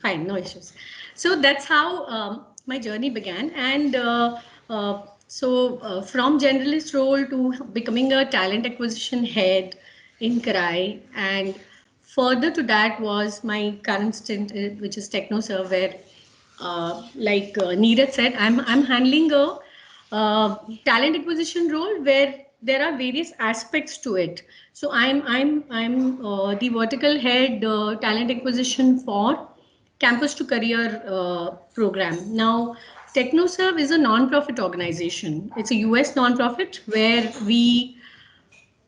Fine, no issues. So that's how my journey began. And from generalist role to becoming a talent acquisition head in Karai, and further to that was my current stint, which is TechnoServe, where, Neeraj said, I'm handling a talent acquisition role where there are various aspects to it. So I'm the vertical head talent acquisition for campus to career program. Now, TechnoServe is a non-profit organization. It's a US non-profit where we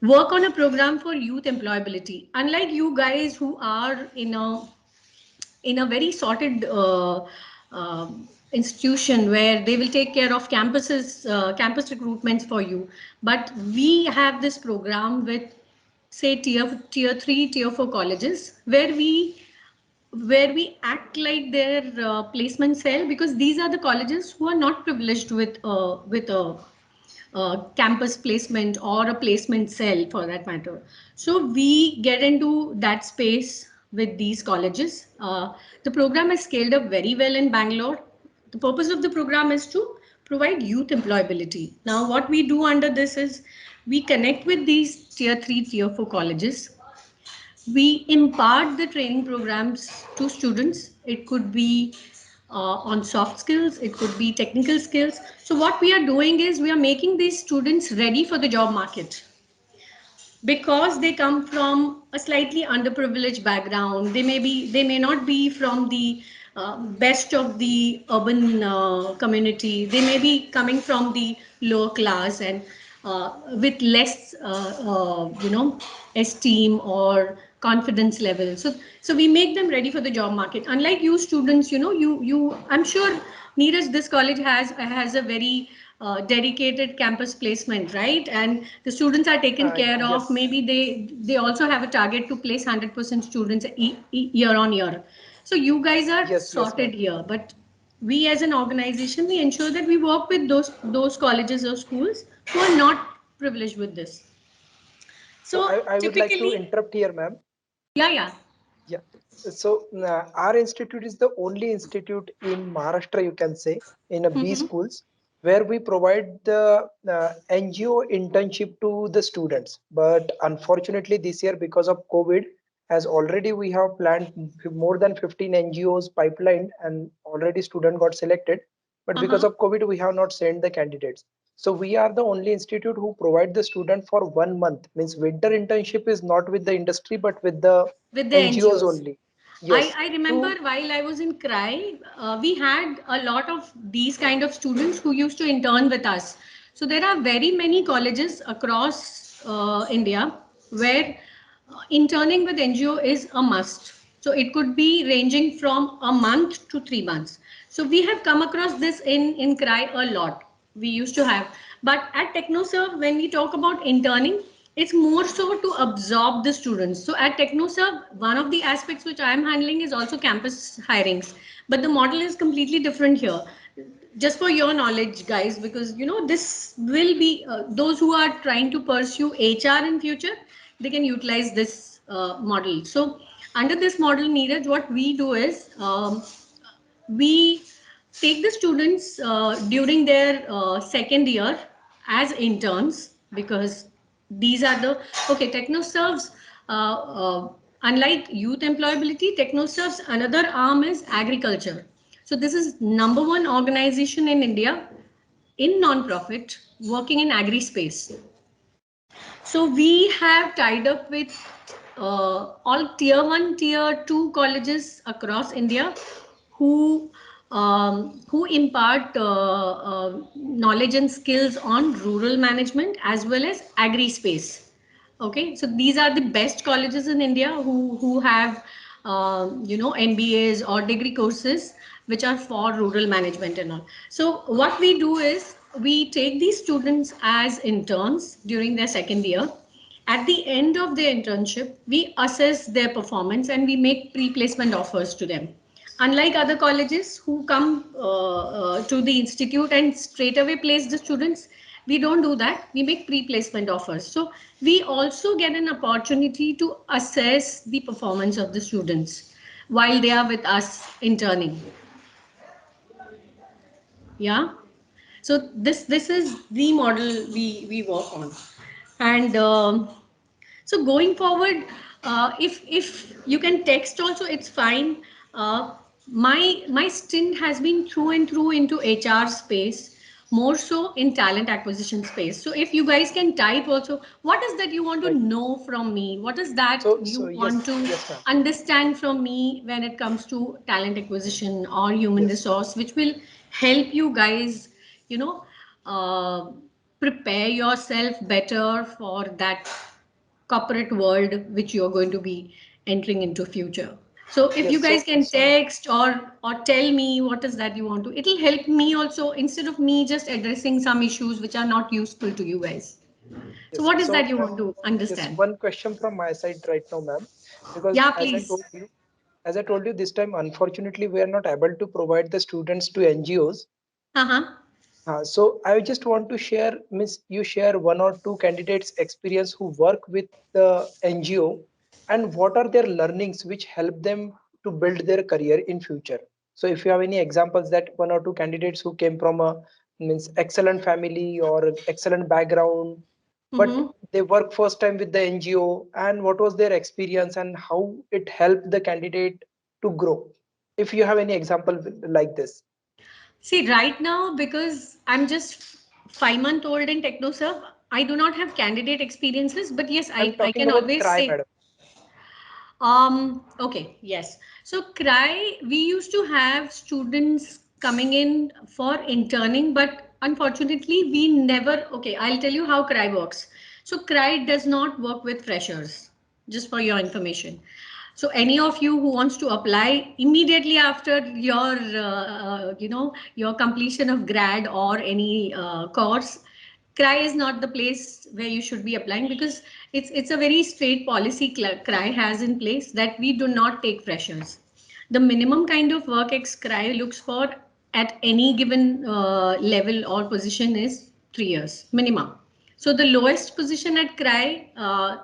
work on a program for youth employability. Unlike you guys who are in a very sorted institution where they will take care of campus recruitments for you, but we have this program with, say, tier 3, tier 4 colleges where we act like their placement cell, because these are the colleges who are not privileged with a campus placement or a placement cell for that matter. So we get into that space with these colleges. The program has scaled up very well in Bangalore. The purpose of the program is to provide youth employability. Now, what we do under this is we connect with these tier 3, tier 4 colleges. We impart the training programs to students. It could be on soft skills, it could be technical skills. So what we are doing is we are making these students ready for the job market, because they come from a slightly underprivileged background. They may not be from the best of the urban community. They may be coming from the lower class and with less esteem or confidence level. So we make them ready for the job market. Unlike you students, you I'm sure, Neeraj, this college has a very dedicated campus placement, right? And the students are taken care of. Yes. Maybe they also have a target to place 100% students year on year. So you guys are Yes, yes, sorted ma'am. here, but we as an organization, we ensure that we work with those colleges or schools who are not privileged with this. So So I would like to typically, interrupt here, ma'am. yeah, yeah. Yeah. So our institute is the only institute in Maharashtra, you can say, in a B Mhm. schools, where we provide the NGO internship to the students. But unfortunately, this year, because of COVID, as already we have planned more than 15 NGOs pipeline, and already student got selected. But because Uh-huh. of COVID, we have not sent the candidates. So we are the only institute who provide the student for 1 month. Means winter internship is not with the industry, but with the With the NGOs NGOs. only. I, Yes. I remember To while I was in CRI, we had a lot of these kind of students who used to intern with us. So there are very many colleges across India where interning with NGO is a must. So it could be ranging from a month to 3 months. So we have come across this in CRI a lot. We used to have. But at TechnoServe, when we talk about interning, it's more so to absorb the students. So at TechnoServe, one of the aspects which I am handling is also campus hirings. But the model is completely different here. Just for your knowledge, guys, because this will be those who are trying to pursue HR in future, they can utilize this model. So under this model, Neeraj, what we do is we take the students during their second year as interns, because these are the okay techno serves unlike youth employability. Techno serves another arm is agriculture. So this is number one organization in India in non-profit working in agri space. So we have tied up with all tier 1, tier 2 colleges across India who who impart knowledge and skills on rural management as well as agri space. Okay, so these are the best colleges in India who have MBAs or degree courses which are for rural management and all. So what we do is we take these students as interns during their second year. At the end of their internship, we assess their performance and we make pre-placement offers to them. Unlike other colleges who come to the institute and straight away place the students, we don't do that. We make pre-placement offers. So we also get an opportunity to assess the performance of the students. while they are with us interning. Yeah. So this is the model we work on. And so going forward, if you can text also, it's fine. My stint has been through and through into HR space, more so in talent acquisition space. So if you guys can type also, what is that you want to Right. know from me? What is that So you want yes, to yes, ma'am. understand from me when it comes to talent acquisition or human Yes, resource, which will help you guys, you know, uh, prepare yourself better for that corporate world which you're going to be entering into future. So if you yes. guys can So text or tell me what is that you want to, it'll help me also, instead of me just addressing some issues which are not useful to you guys. So yes. what is So that you want ma'am, to yes, understand? one question from my side right now, ma'am, because Yeah, please. as I told you this time, unfortunately, we are not able to provide the students to NGOs. Uh-huh. So I just want to share, Miss, you share one or two candidates' experience who work with the NGO, and what are their learnings which help them to build their career in future. So if you have any examples that one or two candidates who came from a means excellent family or excellent background, but Mm-hmm. they work first time with the NGO, and what was their experience and how it helped the candidate to grow. If you have any example like this, See, right now, because I'm just 5 month old in TechnoServe, I do not have candidate experiences, but yes, I'm I talking can about always Cry, say. madam. Okay, yes. So Cry, we used to have students coming in for interning, but unfortunately, we never. Okay, I'll tell you how Cry works. So Cry does not work with freshers, just for your information. So any of you who wants to apply immediately after your, your completion of grad or any course, Cry is not the place where you should be applying, because it's a very straight policy Cry has in place that we do not take freshers. The minimum kind of work ex Cry looks for at any given level or position is 3 years minimum. So the lowest position at Cry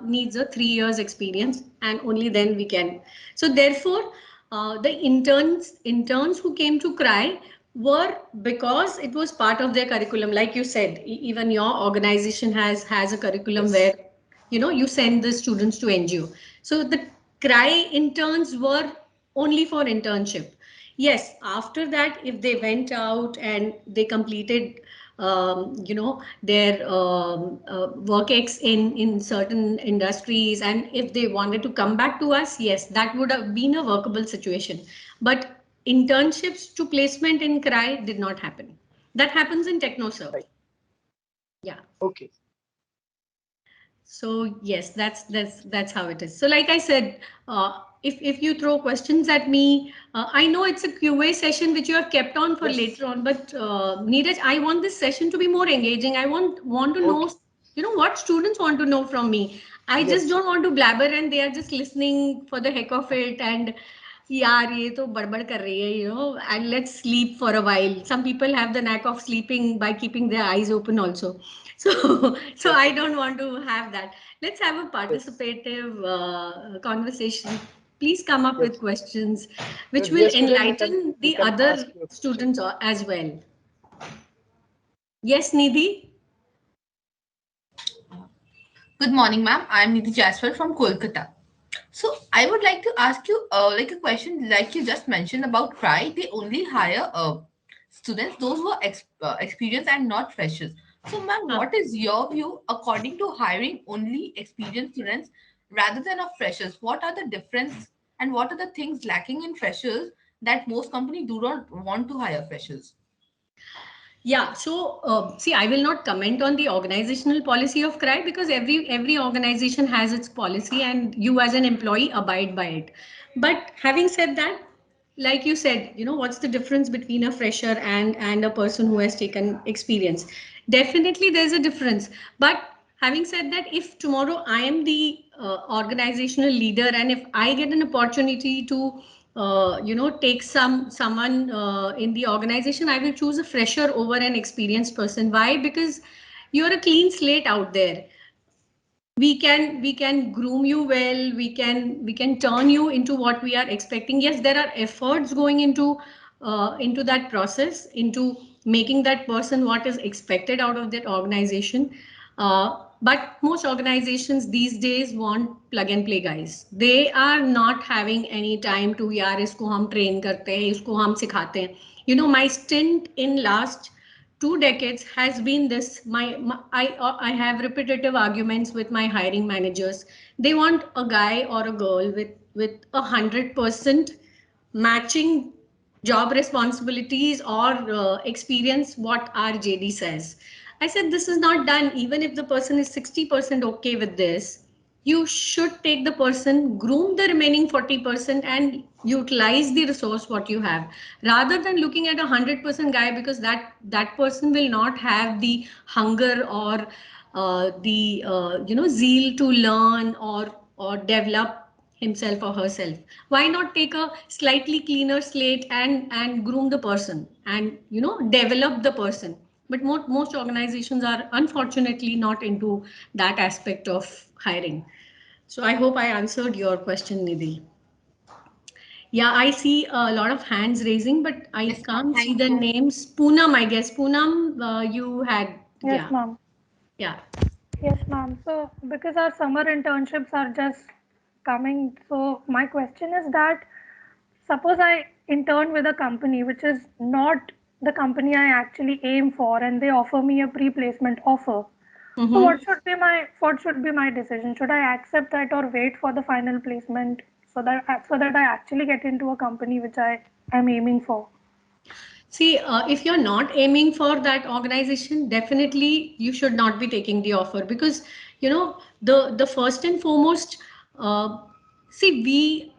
needs a 3 years experience, and only then we can. So therefore, the interns who came to Cry were because it was part of their curriculum. Like you said, even your organization has a curriculum Yes. where you send the students to NGO. So the Cry interns were only for internship. Yes, after that, if they went out and they completed, their work ex in certain industries, and if they wanted to come back to us, yes, that would have been a workable situation. But internships to placement in CRI did not happen. That happens in TechnoServe. Right. Yeah. Okay. So yes, that's how it is. So like I said, if you throw questions at me, I know it's a QA session which you have kept on for Yes. later on, but Neeraj, I want this session to be more engaging. I want to know, Okay. what students want to know from me. I just Yes. don't want to blabber and they are just listening for the heck of it, and यार ये तो बड़बड़ कर रही है, and let's sleep for a while. Some people have the knack of sleeping by keeping their eyes open also. So so I Yes. don't want to have that. Let's have a Yes. participative conversation. Please come up with Yes. questions which Your will dear student, enlighten you the can other ask your question. students as well. Yes, Nidhi. Good morning, ma'am. I'm Nidhi Jaswal from Kolkata. So I would like to ask you like a question like you just mentioned about CRI. They only hire students, those who are experienced and not freshers. So ma'am, Huh. what is your view according to hiring only experienced students rather than of freshers? What are the difference and what are the things lacking in freshers that most companies do not want to hire freshers? Yeah, so see, I will not comment on the organizational policy of CRI, because every organization has its policy, and you as an employee abide by it. But having said that, like you said, what's the difference between a fresher and a person who has taken experience? Definitely, there's a difference. But having said that, if tomorrow I am the organizational leader, and if I get an opportunity to take someone in the organization, I will choose a fresher over an experienced person. Why? Because you're a clean slate out there. we can groom you well, we can turn you into what we are expecting. Yes, there are efforts going into that process, into making that person what is expected out of that organization. But most organizations these days want plug and play guys. They are not having any time to यार इसको हम train करते हैं, इसको हम सिखाते हैं. My stint in last 2 decades has been this. I have repetitive arguments with my hiring managers. They want a guy or a girl with 100% matching job responsibilities or experience what our JD says. I said this is not done. Even if the person is 60% okay with this, you should take the person, groom the remaining 40%, and utilize the resource what you have, rather than looking at 100% guy, because that person will not have the hunger or the zeal to learn or develop himself or herself. Why not take a slightly cleaner slate and groom the person and develop the person? But most organizations are unfortunately not into that aspect of hiring. So I hope I answered your question, Nidhi. Yeah, I see a lot of hands raising, but I Yes, ma'am. can't see Thank the you. names. Poonam, I guess. Poonam, you had, Yes, yeah, ma'am. yeah. Yes, ma'am. So, because our summer internships are just coming, so my question is that suppose I intern with a company which is not the company I actually aim for, and they offer me a pre-placement offer. So, Mm-hmm. what should be my decision? Should I accept that or wait for the final placement so that I actually get into a company which I am aiming for? See, if you're not aiming for that organization, definitely you should not be taking the offer, because the first and foremost, uh, see, we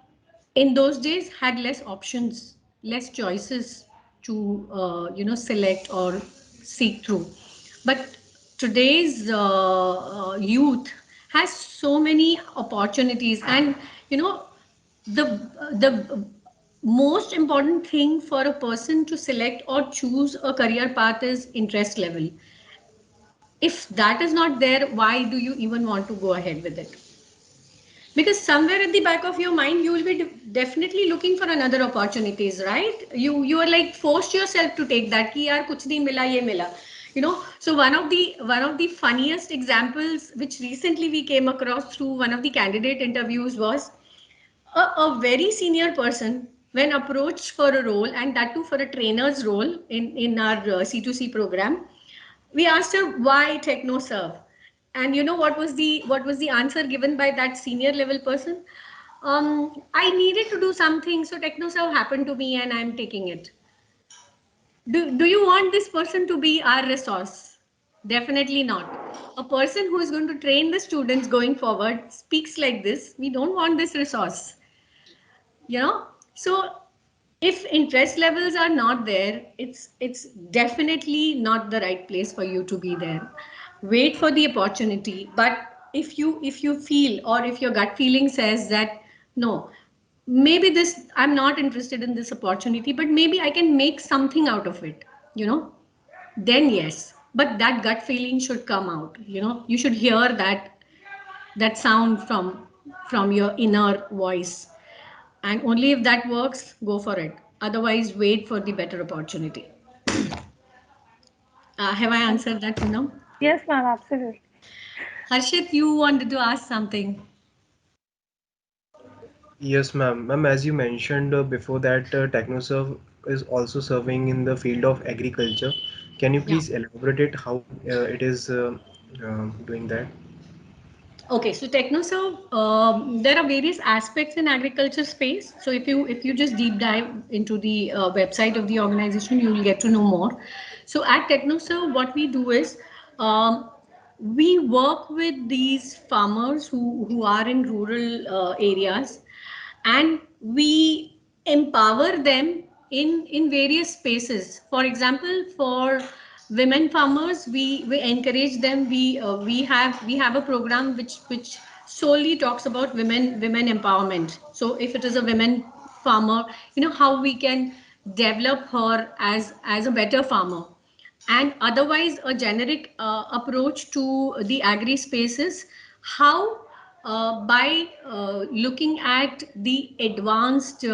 in those days had less options, less choices to select or seek through. But today's youth has so many opportunities, and you know the the most important thing for a person to select or choose a career path is interest level. If that is not there, why do you even want to go ahead with it? Because somewhere at the back of your mind you will be definitely looking for another opportunities, right? You are like forced yourself to take that ki yaar kuch nahi mila ye mila. So one of the funniest examples which recently we came across through one of the candidate interviews was a very senior person, when approached for a role, and that too for a trainer's role in our C2C program. We asked her why TechnoServe, and you know what was the answer given by that senior level person? I needed to do something, so TechnoServe happened to me, and I'm taking it. Do you want this person to be our resource? Definitely not. A person who is going to train the students going forward speaks like this. We don't want this resource. So if interest levels are not there, it's definitely not the right place for you to be there. Wait for the opportunity. But if you feel, or if your gut feeling says that no, maybe this, I'm not interested in this opportunity, but maybe I can make something out of it, you know then yes, but that gut feeling should come out. You should hear that sound from your inner voice, and only if that works, go for it. Otherwise, wait for the better opportunity. Have I answered that, Poonam? Yes, ma'am, absolutely. Harshit, you wanted to ask something. Yes, ma'am. Ma'am, as you mentioned before that TechnoServe is also serving in the field of agriculture. Can you Yeah. please elaborate it how it is doing that? Okay, so TechnoServe, there are various aspects in agriculture space. So if you just deep dive into the website of the organization, you will get to know more. So at TechnoServe, what we do is, um, we work with these farmers who are in rural areas, and we empower them in various spaces. For example, for women farmers, we encourage them. We have a program which solely talks about women empowerment. So if it is a women farmer, how we can develop her as a better farmer. And otherwise, a generic approach to the agri spaces, how by looking at the advanced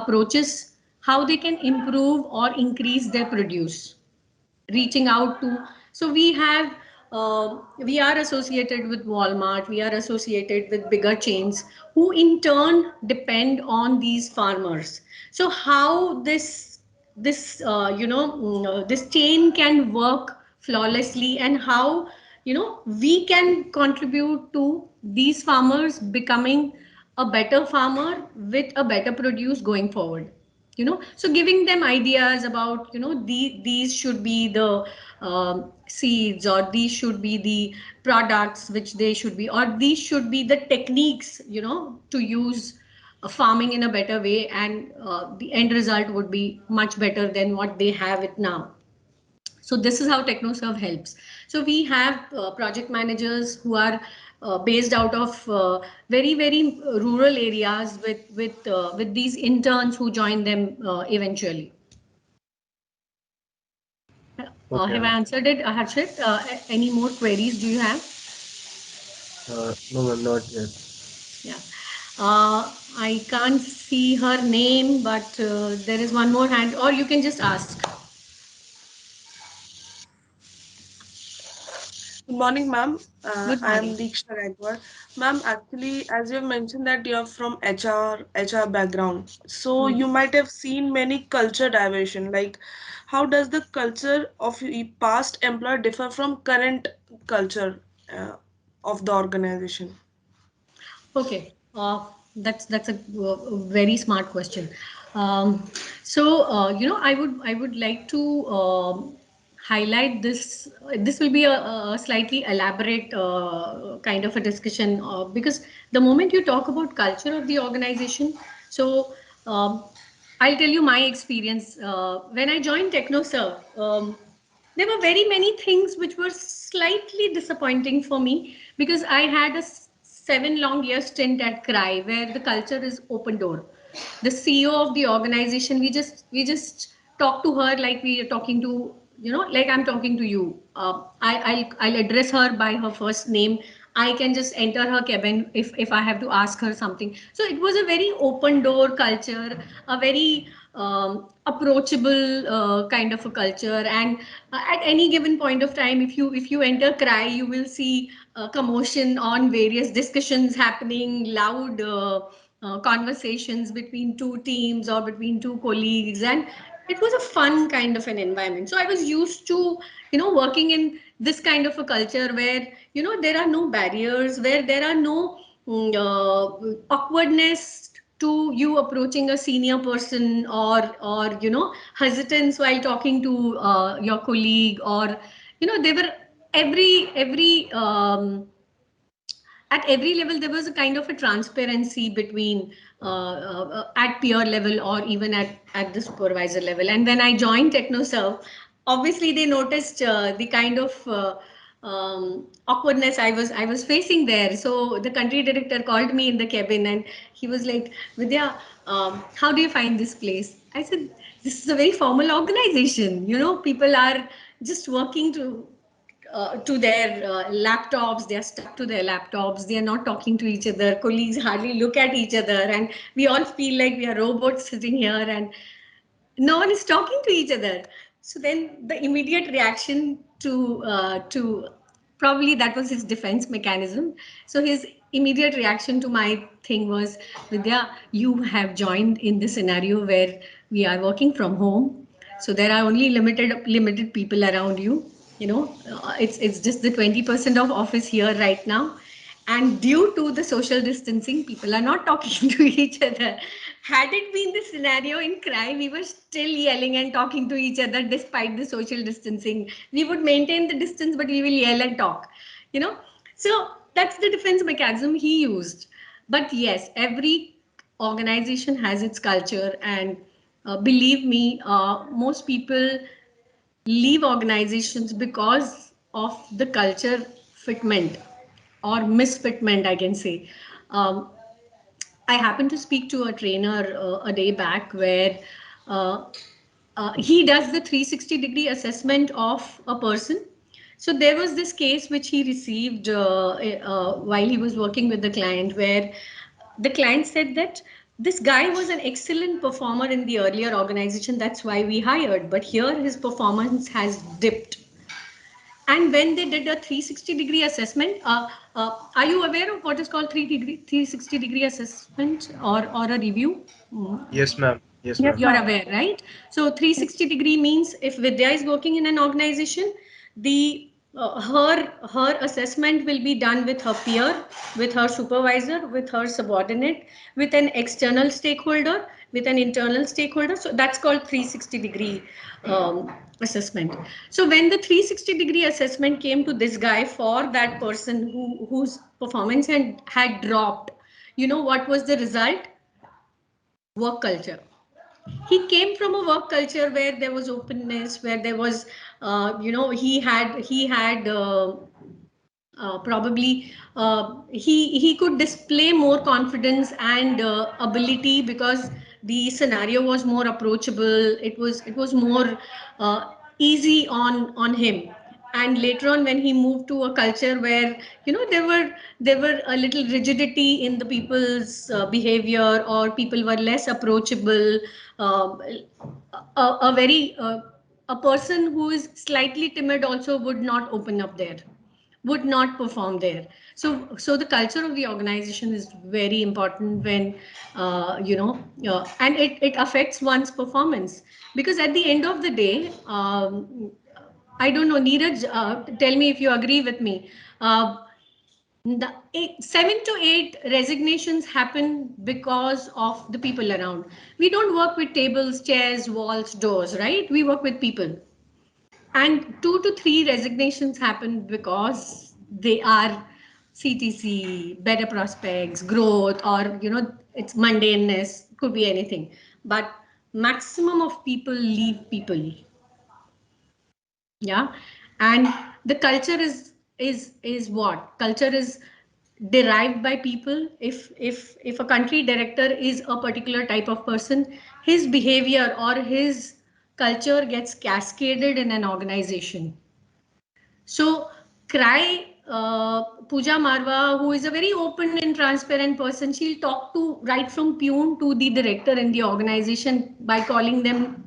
approaches, how they can improve or increase their produce, reaching out to. So we are associated with Walmart, we are associated with bigger chains who in turn depend on these farmers. So how this chain can work flawlessly, and how we can contribute to these farmers becoming a better farmer with a better produce going forward. So giving them ideas about, these should be the seeds, or these should be the products which they should be, or these should be the techniques, to use farming in a better way, and the end result would be much better than what they have it now. So this is how TechnoServe helps. So we have project managers who are based out of very rural areas with these interns who join them eventually. Have I Okay. answered it, Harshit? Any more queries do you have? No, ma'am, not yet. Yeah. I can't see her name, but there is one more hand, or you can just ask. Good morning, ma'am. Good I am morning. Deeksha Gaikwad. Ma'am, actually, as you have mentioned that you are from HR background, so you Mhm. might have seen many culture diversion. Like, how does the culture of the past employer differ from current culture of the organization? Okay, that's a very smart question. Um, so I would like to highlight this. This will be a slightly elaborate kind of a discussion, because the moment you talk about culture of the organization, so um, I'll tell you my experience when I joined TechnoServe. There were very many things which were slightly disappointing for me, because I had a 7 long year stint at Cry, where the culture is open door. The CEO of the organization, we just talk to her like we are talking to, like I'm talking to you. I'll address her by her first name. I can just enter her cabin if I have to ask her something. So it was a very open door culture, a very approachable kind of a culture. And at any given point of time, if you enter Cry, you will see commotion on various discussions happening, loud conversations between two teams or between two colleagues, and it was a fun kind of an environment. So I was used to working in this kind of a culture where there are no barriers, where there are no awkwardness to you approaching a senior person, or hesitance while talking to your colleague, or they were every at every level there was a kind of a transparency between at peer level, or even at the supervisor level. And when I joined TechnoServe, obviously they noticed the kind of awkwardness I was facing there. So the country director called me in the cabin, and he was like, Vidya, how do you find this place? I said, this is a very formal organization, people are just working to their laptops. They are stuck to their laptops, they are not talking to each other, colleagues hardly look at each other, and we all feel like we are robots sitting here, and no one is talking to each other. So then the immediate reaction to probably that was his defense mechanism. So his immediate reaction to my thing was, Vidya, you have joined in this scenario where we are working from home, so there are only limited people around you. It's just the 20% of office here right now, and due to the social distancing, people are not talking to each other. Had it been the scenario in Crime, we were still yelling and talking to each other despite the social distancing. We would maintain the distance, but we will yell and talk, you know. So that's the defense mechanism he used. But yes, every organization has its culture, and believe me, most people leave organizations because of the culture fitment or misfitment, I can say. Um, I happened to speak to a trainer a day back, where he does the 360-degree assessment of a person. So there was this case which he received while he was working with the client, where the client said that this guy was an excellent performer in the earlier organization, that's why we hired, but here his performance has dipped. And when they did a 360-degree assessment, are you aware of what is called 360-degree assessment, or a review? Mm. Yes, ma'am. Yes, Yes, ma'am. You're ma'am. aware, right? So 360-degree means if Vidya is working in an organization, the her assessment will be done with her peer, with her supervisor, with her subordinate, with an external stakeholder, with an internal stakeholder. So that's called 360-degree assessment. So when the 360-degree assessment came to this guy for that person whose performance had dropped, you know what was the result? Work culture. He came from a work culture where there was openness, where there was he had probably he could display more confidence and ability, because the scenario was more approachable. It was more easy on him. And later on, when he moved to a culture where there were a little rigidity in the people's behavior, or people were less approachable, uh, a very a person who is slightly timid also would not open up there, would not perform there. So the culture of the organization is very important when and it affects one's performance, because at the end of the day, I don't know, Neeraj, tell me if you agree with me. The 7 to 8 resignations happen because of the people around. We don't work with tables, chairs, walls, doors, right? We work with people. And 2 to 3 resignations happen because they are CTC, better prospects, growth, or it's mundaneness, could be anything. But maximum of people leave people. Yeah. And the culture is what? Culture is derived by people. If a country director is a particular type of person, his behavior or his culture gets cascaded in an organization. So, Cry, Pooja Marwa, who is a very open and transparent person, she'll talk to right from peon to the director in the organization by calling them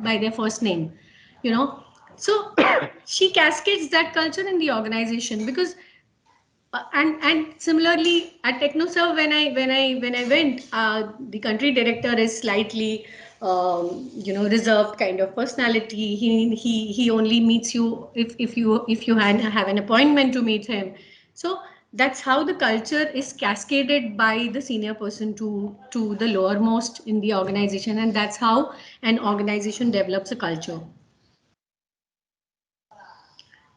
by their first name, you know. So, she cascades that culture in the organization, because and similarly at TechnoServe, when I went, the country director is slightly reserved kind of personality. He only meets you if you have an appointment to meet him. So that's how the culture is cascaded by the senior person to the lowermost in the organization, and that's how an organization develops a culture.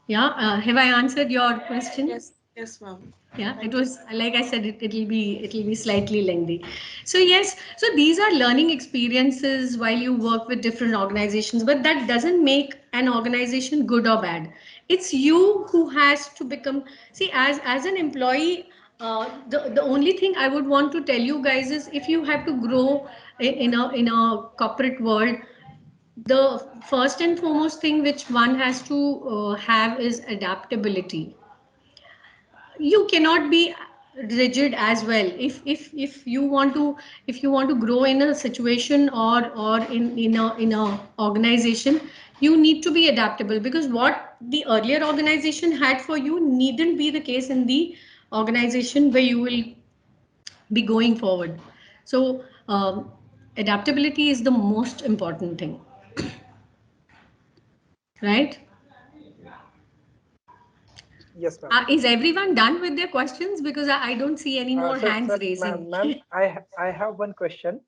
Yeah, have I answered your question? Yes, yes, ma'am. Yeah, it Thank you. was like I said, it'll be slightly lengthy. So yes, so these are learning experiences while you work with different organizations, but that doesn't make an organization good or bad. It's you who has to become. See, as an employee, the only thing I would want to tell you guys is, if you have to grow in a corporate world, the first and foremost thing which one has to have is adaptability. You cannot be rigid as well. If you want to, grow in a situation, or in a organization, you need to be adaptable, because what the earlier organization had for you needn't be the case in the organization where you will be going forward. So adaptability is the most important thing, right? Yes, ma'am. Is everyone done with their questions? Because I don't see any more Sir, hands sir, raising. ma'am, I have one question.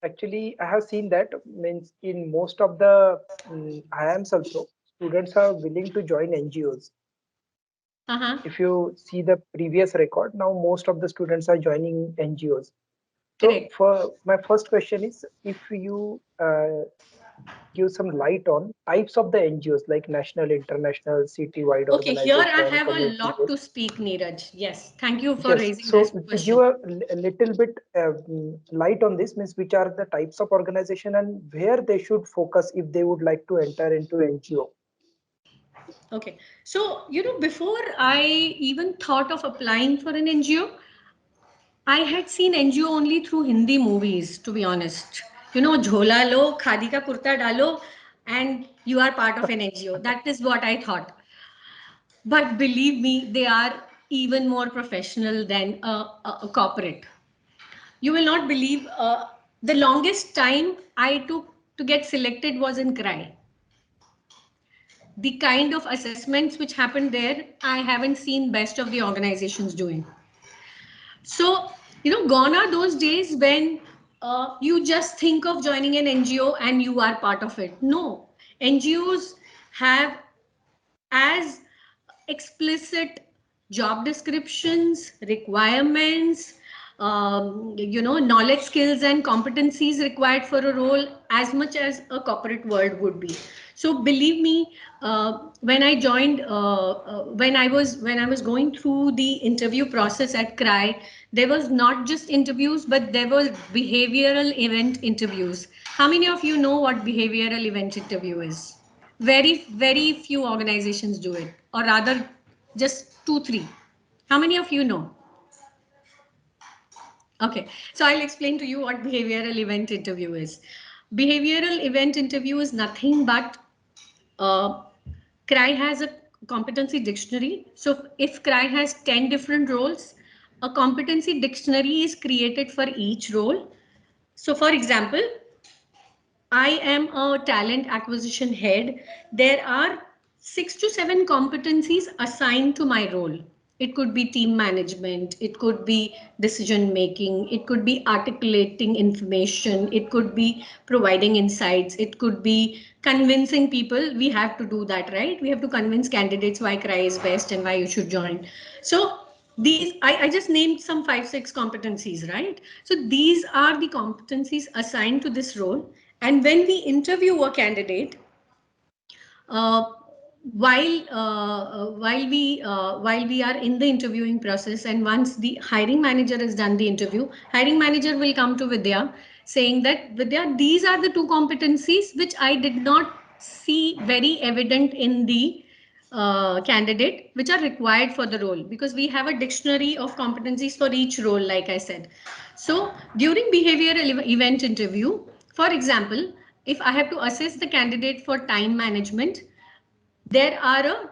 Actually, I have seen that means in most of the IIMs also, students are willing to join NGOs. Uh-huh. If you see the previous record, now most of the students are joining NGOs. So, Correct. for my first question is, if you give some light on types of the NGOs like national, international, city-wide Okay, here I organization, have a lot to community-based. speak, Neeraj. Yes, thank you for Yes, raising so this give question. a little bit light on this, means which are the types of organization and where they should focus if they would like to enter into NGO. Okay. So, before I even thought of applying for an NGO, I had seen NGO only through Hindi movies, to be honest. Jhola lo, khadi ka kurta dalo, and you are part of an NGO. That is what I thought. But believe me, they are even more professional than a corporate. You will not believe the longest time I took to get selected was in CRY. The kind of assessments which happened there, I haven't seen best of the organizations doing. So, gone are those days when you just think of joining an NGO and you are part of it. No, NGOs have as explicit job descriptions, requirements, knowledge, skills, and competencies required for a role as much as a corporate world would be. So believe me, when I joined, when I was going through the interview process at CRY, there was not just interviews, but there was behavioral event interviews. How many of you know what behavioral event interview is? Very few organizations do it, or rather just two three. How many of you know? Okay, so I'll explain to you what behavioral event interview is. Behavioral event interview is nothing but uh, CRY has a competency dictionary. So if CRY has 10 different roles, a competency dictionary is created for each role. So for example, I am a talent acquisition head. There are 6 to 7 competencies assigned to my role. It could be team management, it could be decision making, it could be articulating information, it could be providing insights, it could be convincing people. We have to do that, right? We have to convince candidates why CRY is best and why you should join. So these I just named some 5 6 competencies, right? So these are the competencies assigned to this role, and when we interview a candidate, uh, while we are in the interviewing process, and once the hiring manager has done the interview, hiring manager will come to Vidya saying that, Vidya, these are the 2 competencies which I did not see very evident in the candidate, which are required for the role, because we have a dictionary of competencies for each role, like I said. So during behavioral event interview, for example, if I have to assess the candidate for time management, there are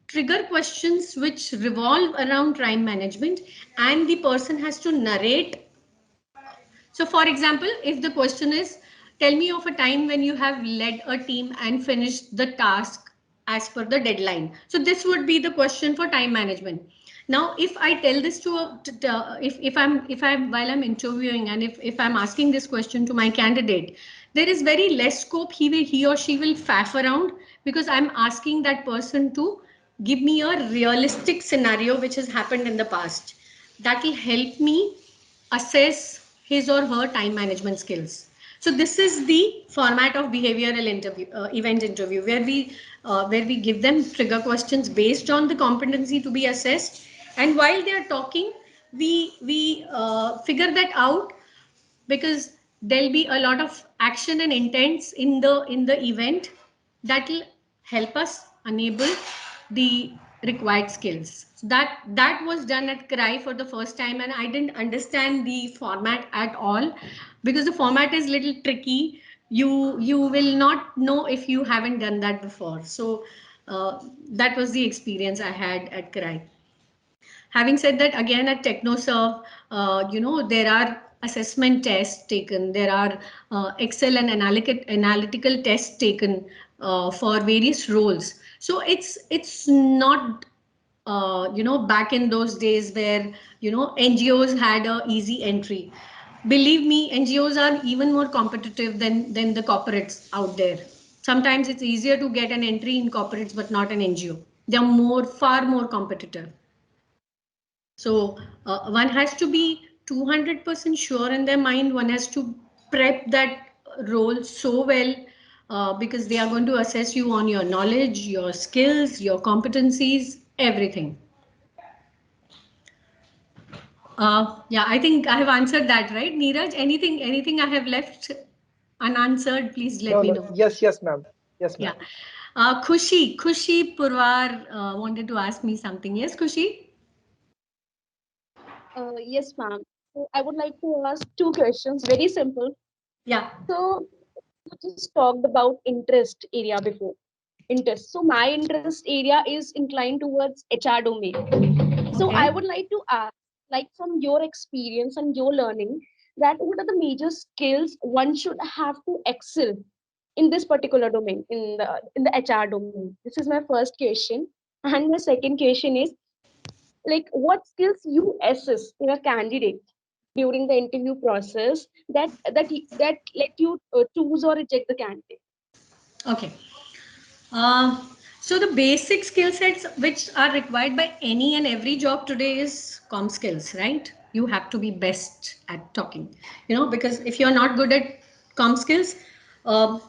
trigger questions which revolve around time management, and the person has to narrate. So for example, if the question is, tell me of a time when you have led a team and finished the task as per the deadline. So this would be the question for time management. Now, if I tell this to if I'm while I'm interviewing, and if I'm asking this question to my candidate, there is very less scope he or she will faff around, because I'm asking that person to give me a realistic scenario which has happened in the past. That will help me assess his or her time management skills. So this is the format of behavioral interview, event interview, where we give them trigger questions based on the competency to be assessed, and while they are talking, we figure that out, because there'll be a lot of action and intents in the event that will help us enable the required skills. So that was done at CRY for the first time, and I didn't understand the format at all, because the format is little tricky. You will not know if you haven't done that before. So that was the experience I had at CRY. Having said that, again at TechnoServe, there are assessment tests taken, there are Excel and analytical tests taken for various roles. So it's not back in those days where NGOs had a easy entry. Believe me, NGOs are even more competitive than the corporates out there. Sometimes it's easier to get an entry in corporates, but not an NGO. They're far more competitive. So one has to be 200% sure in their mind. One has to prep that role so well, because they are going to assess you on your knowledge, your skills, your competencies, everything. Yeah, I think I have answered that, right? Neeraj, anything I have left unanswered, please let No, me no. know. Yes, yes, ma'am. Yes, Yeah. ma'am. Khushi Purwar wanted to ask me something. Yes, Khushi? Yes, ma'am. So I would like to ask two questions, very simple. Yeah. So you just talked about interest area before. Interest. So my interest area is inclined towards HR domain. So I Okay. would like to ask, like from your experience and your learning, that what are the major skills one should have to excel in this particular domain, in the HR domain? This is my first question. And my second question is, like, what skills you assess in a candidate during the interview process that let you choose or reject the candidate? Okay. Uh, so the basic skill sets which are required by any and every job today is com skills, right? You have to be best at talking, because if you're not good at com skills, uh,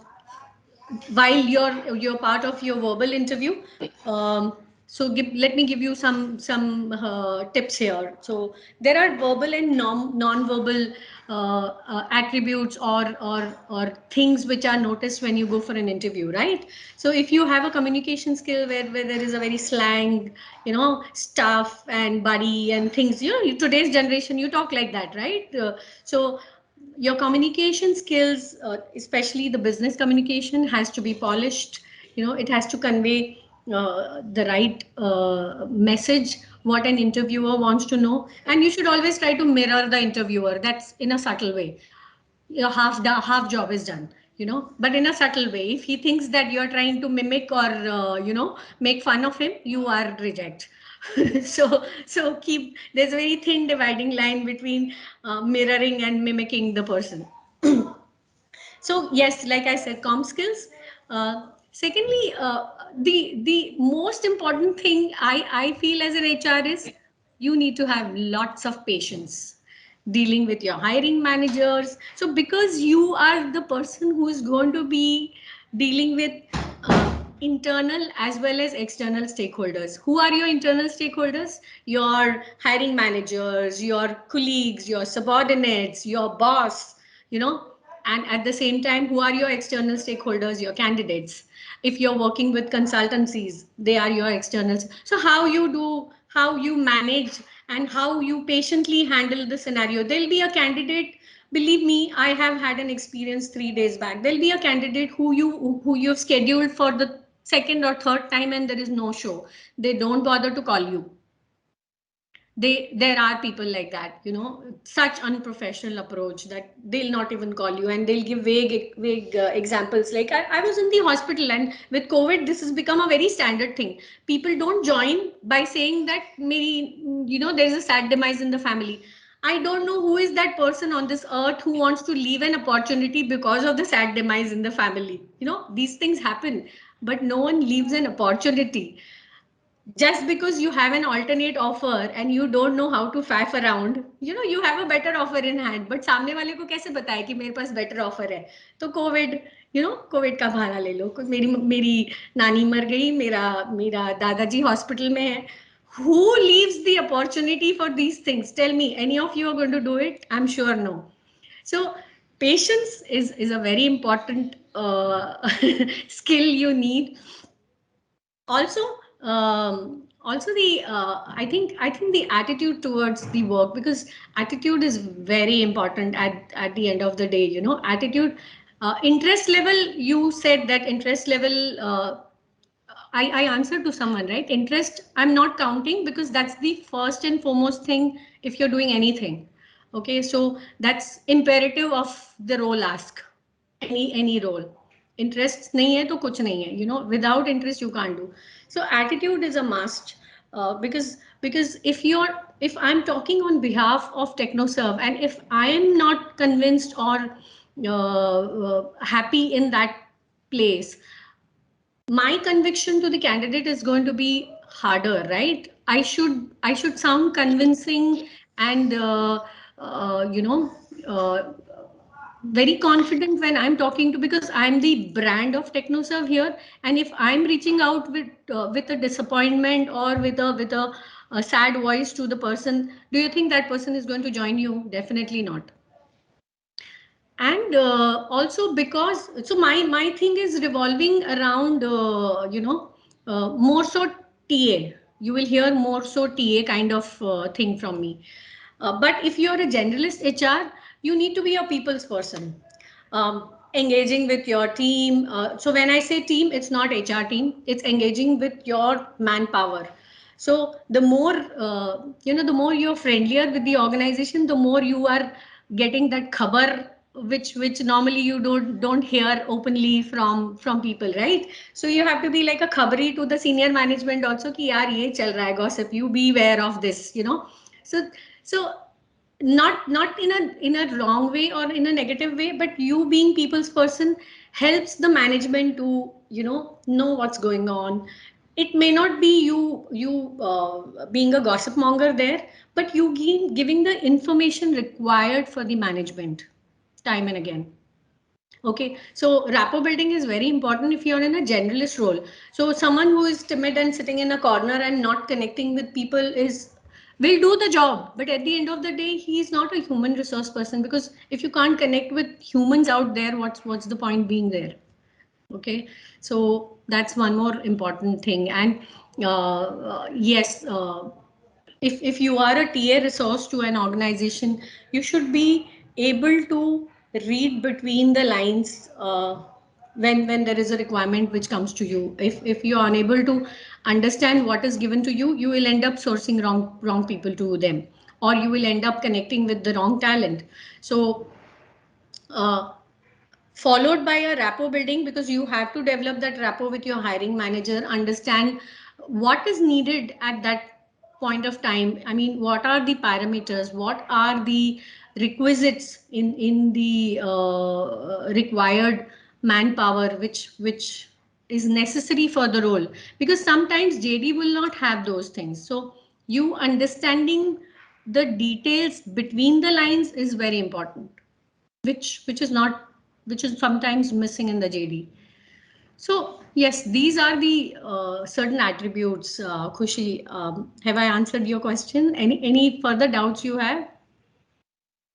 while you're part of your verbal interview, let me give you some tips here. So there are verbal and non-verbal attributes or things which are noticed when you go for an interview, right? So if you have a communication skill where there is a very slang, stuff and buddy and things, today's generation, you talk like that, right? So your communication skills, especially the business communication, has to be polished. It has to convey the right message, what an interviewer wants to know, and you should always try to mirror the interviewer. That's in a subtle way. Your half job is done, but in a subtle way. If he thinks that you're trying to mimic or make fun of him, you are reject. So keep, there's a very thin dividing line between mirroring and mimicking the person. So yes, like I said, com skills. Secondly, the most important thing I feel as an HR is you need to have lots of patience dealing with your hiring managers. So because you are the person who is going to be dealing with internal as well as external stakeholders. Who are your internal stakeholders? Your hiring managers, your colleagues, your subordinates, your boss, and at the same time, who are your external stakeholders? Your candidates. If you're working with consultancies, they are your externals. So how you manage and how you patiently handle the scenario. There'll be a candidate, believe me, I have had an experience 3 days back. There'll be a candidate who you've scheduled for the second or third time and there is no show. They don't bother to call you. There are people like that, such unprofessional approach that they'll not even call you, and they'll give vague examples. Like I was in the hospital, and with COVID this has become a very standard thing. People don't join by saying that maybe, there's a sad demise in the family. I don't know who is that person on this earth who wants to leave an opportunity because of the sad demise in the family. These things happen, but no one leaves an opportunity just because you have an alternate offer and you don't know how to faff around. You have a better offer in hand, but सामने वाले को कैसे बताए कि मेरे पास better offer है? तो Covid का बहाना ले लो। मेरी मेरी नानी मर गई, मेरा मेरा दादाजी हॉस्पिटल में है. Who leaves the opportunity for these things? Tell me, any of you are going to do it? I'm sure no. So patience is a very important skill you need. Also the I think the attitude towards the work, because attitude is very important at the end of the day. Attitude. Interest level, you said that interest level, I answered to someone, right? Interest, I'm not counting, because that's the first and foremost thing if you're doing anything. Okay, so that's imperative of the role ask. Any role. Interest nahi hai to kuch nahi hai. Without interest you can't do. So attitude is a must. Because if I'm talking on behalf of TechnoServe, and if I am not convinced or happy in that place, my conviction to the candidate is going to be harder, right? I should sound convincing and uh, very confident when I'm talking to, because I'm the brand of TechnoServe here. And if I'm reaching out with a disappointment or with a sad voice to the person, do you think that person is going to join you? Definitely not. And also because so my thing is revolving around more so TA. You will hear more so TA kind of thing from me. But if you're a generalist HR, you need to be a people's person, engaging with your team. So when I say team, it's not HR team, it's engaging with your manpower. So the more the more you're friendlier with the organization, the more you are getting that khabar, which normally you don't hear openly from people, right? So you have to be like a khabari to the senior management also ki yaar ye chal raha hai gossip, you be aware of this, so so not in a wrong way or in a negative way, but you being people's person helps the management to know what's going on. It may not be you being a gossip monger there, but you giving the information required for the management time and again. Okay, so rapport building is very important if you're in a generalist role. So someone who is timid and sitting in a corner and not connecting with people is will do the job, but at the end of the day, he is not a human resource person, because if you can't connect with humans out there, what's the point being there? Okay, so that's one more important thing. And yes, if you are a TA resource to an organization, you should be able to read between the lines when there is a requirement which comes to you. If you are unable to understand what is given to you, you will end up sourcing wrong people to them, or you will end up connecting with the wrong talent. So uh, followed by a rapport building, because you have to develop that rapport with your hiring manager, understand what is needed at that point of time. I mean, what are the parameters, what are the requisites in the required manpower which is necessary for the role, because sometimes JD will not have those things. So you understanding the details between the lines is very important, which is not, which is sometimes missing in the JD. So yes, these are the certain attributes. Khushi, have I answered your question? Any further doubts you have?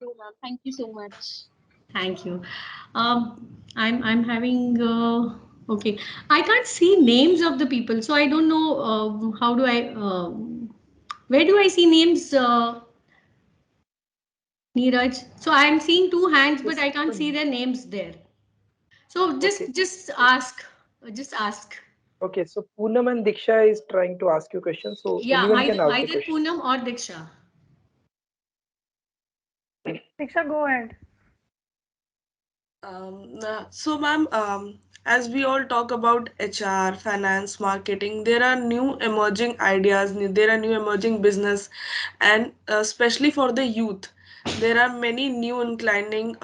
No, ma'am. Thank you so much. Thank you. I'm having okay. I can't see names of the people, so I don't know how do I where do I see names, Neeraj? So I'm seeing two hands, but Yes. I can't see their names there. So Okay. just ask. Okay. So Poonam and Diksha is trying to ask you questions. So Yeah, anyone can ask the either question. Poonam or Diksha. Diksha, go ahead. So, ma'am, as we all talk about HR, finance, marketing, there are new emerging ideas, there are new emerging business, and especially for the youth, there are many new inclining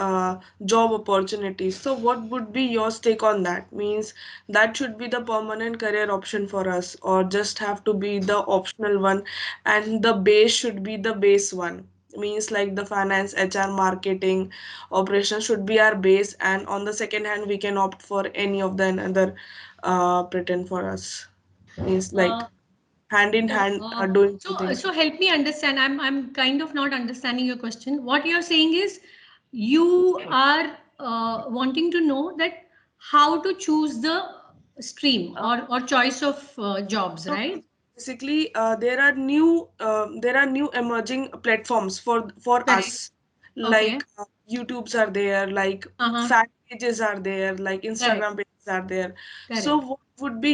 job opportunities. So, what would be your take on that? Means that should be the permanent career option for us, or just have to be the optional one, and the base should be the base one. Means like the finance, HR, marketing operation should be our base, and on the second hand we can opt for any of the another pretend for us. Means like Uh, hand in so, hand doing something. so help me understand. I'm kind of not understanding your question. What you're saying is you are wanting to know that how to choose the stream uh, or choice of jobs, no, right? basically there are new emerging platforms for Correct. us, Okay. like YouTubes are there, like Uh-huh. fan pages are there, like Correct. Instagram pages are there. So Correct. what would be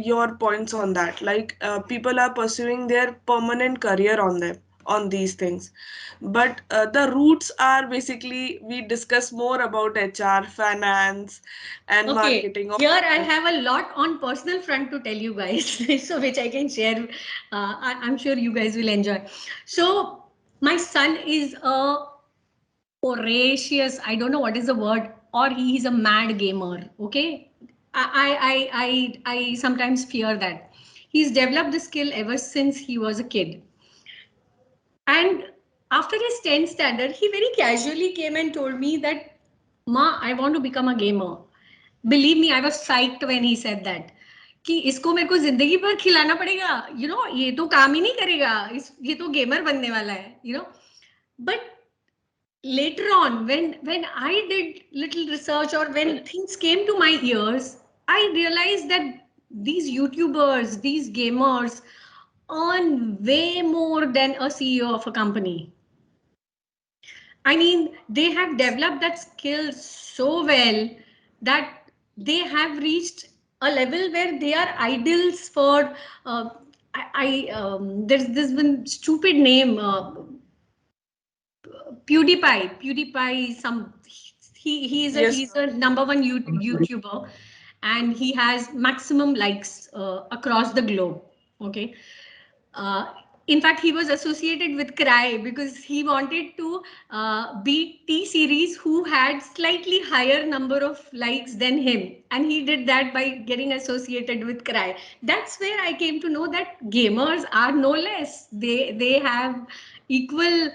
your points on that? Like people are pursuing their permanent career on them, on these things, but the roots are basically we discuss more about HR, finance, and Okay, marketing. here I have a lot on personal front to tell you guys, so which I can share. I'm sure you guys will enjoy. So my son is a voracious, I don't know what is the word, or he is a mad gamer. Okay, I sometimes fear that he's developed the skill ever since he was a kid. And after his 10th standard, he very casually came and told me that, Ma, I want to become a gamer. Believe me, I was psyched when he said that. कि इसको मेरे को जिंदगी भर खिलाना पड़ेगा, ये तो काम ही नहीं करेगा, ये तो गेमर बनने वाला है, but later on, when I did little research or when things came to my ears, I realized that these YouTubers, these gamers earn way more than a CEO of a company. I mean, they have developed that skill so well that they have reached a level where they are idols for. Uh, there's this one stupid name, PewDiePie. Yes. He's a number one YouTuber, and he has maximum likes across the globe. Okay, uh, in fact, he was associated with Cry because he wanted to beat T series who had slightly higher number of likes than him, and he did that by getting associated with Cry. That's where I came to know that gamers are no less. They have equal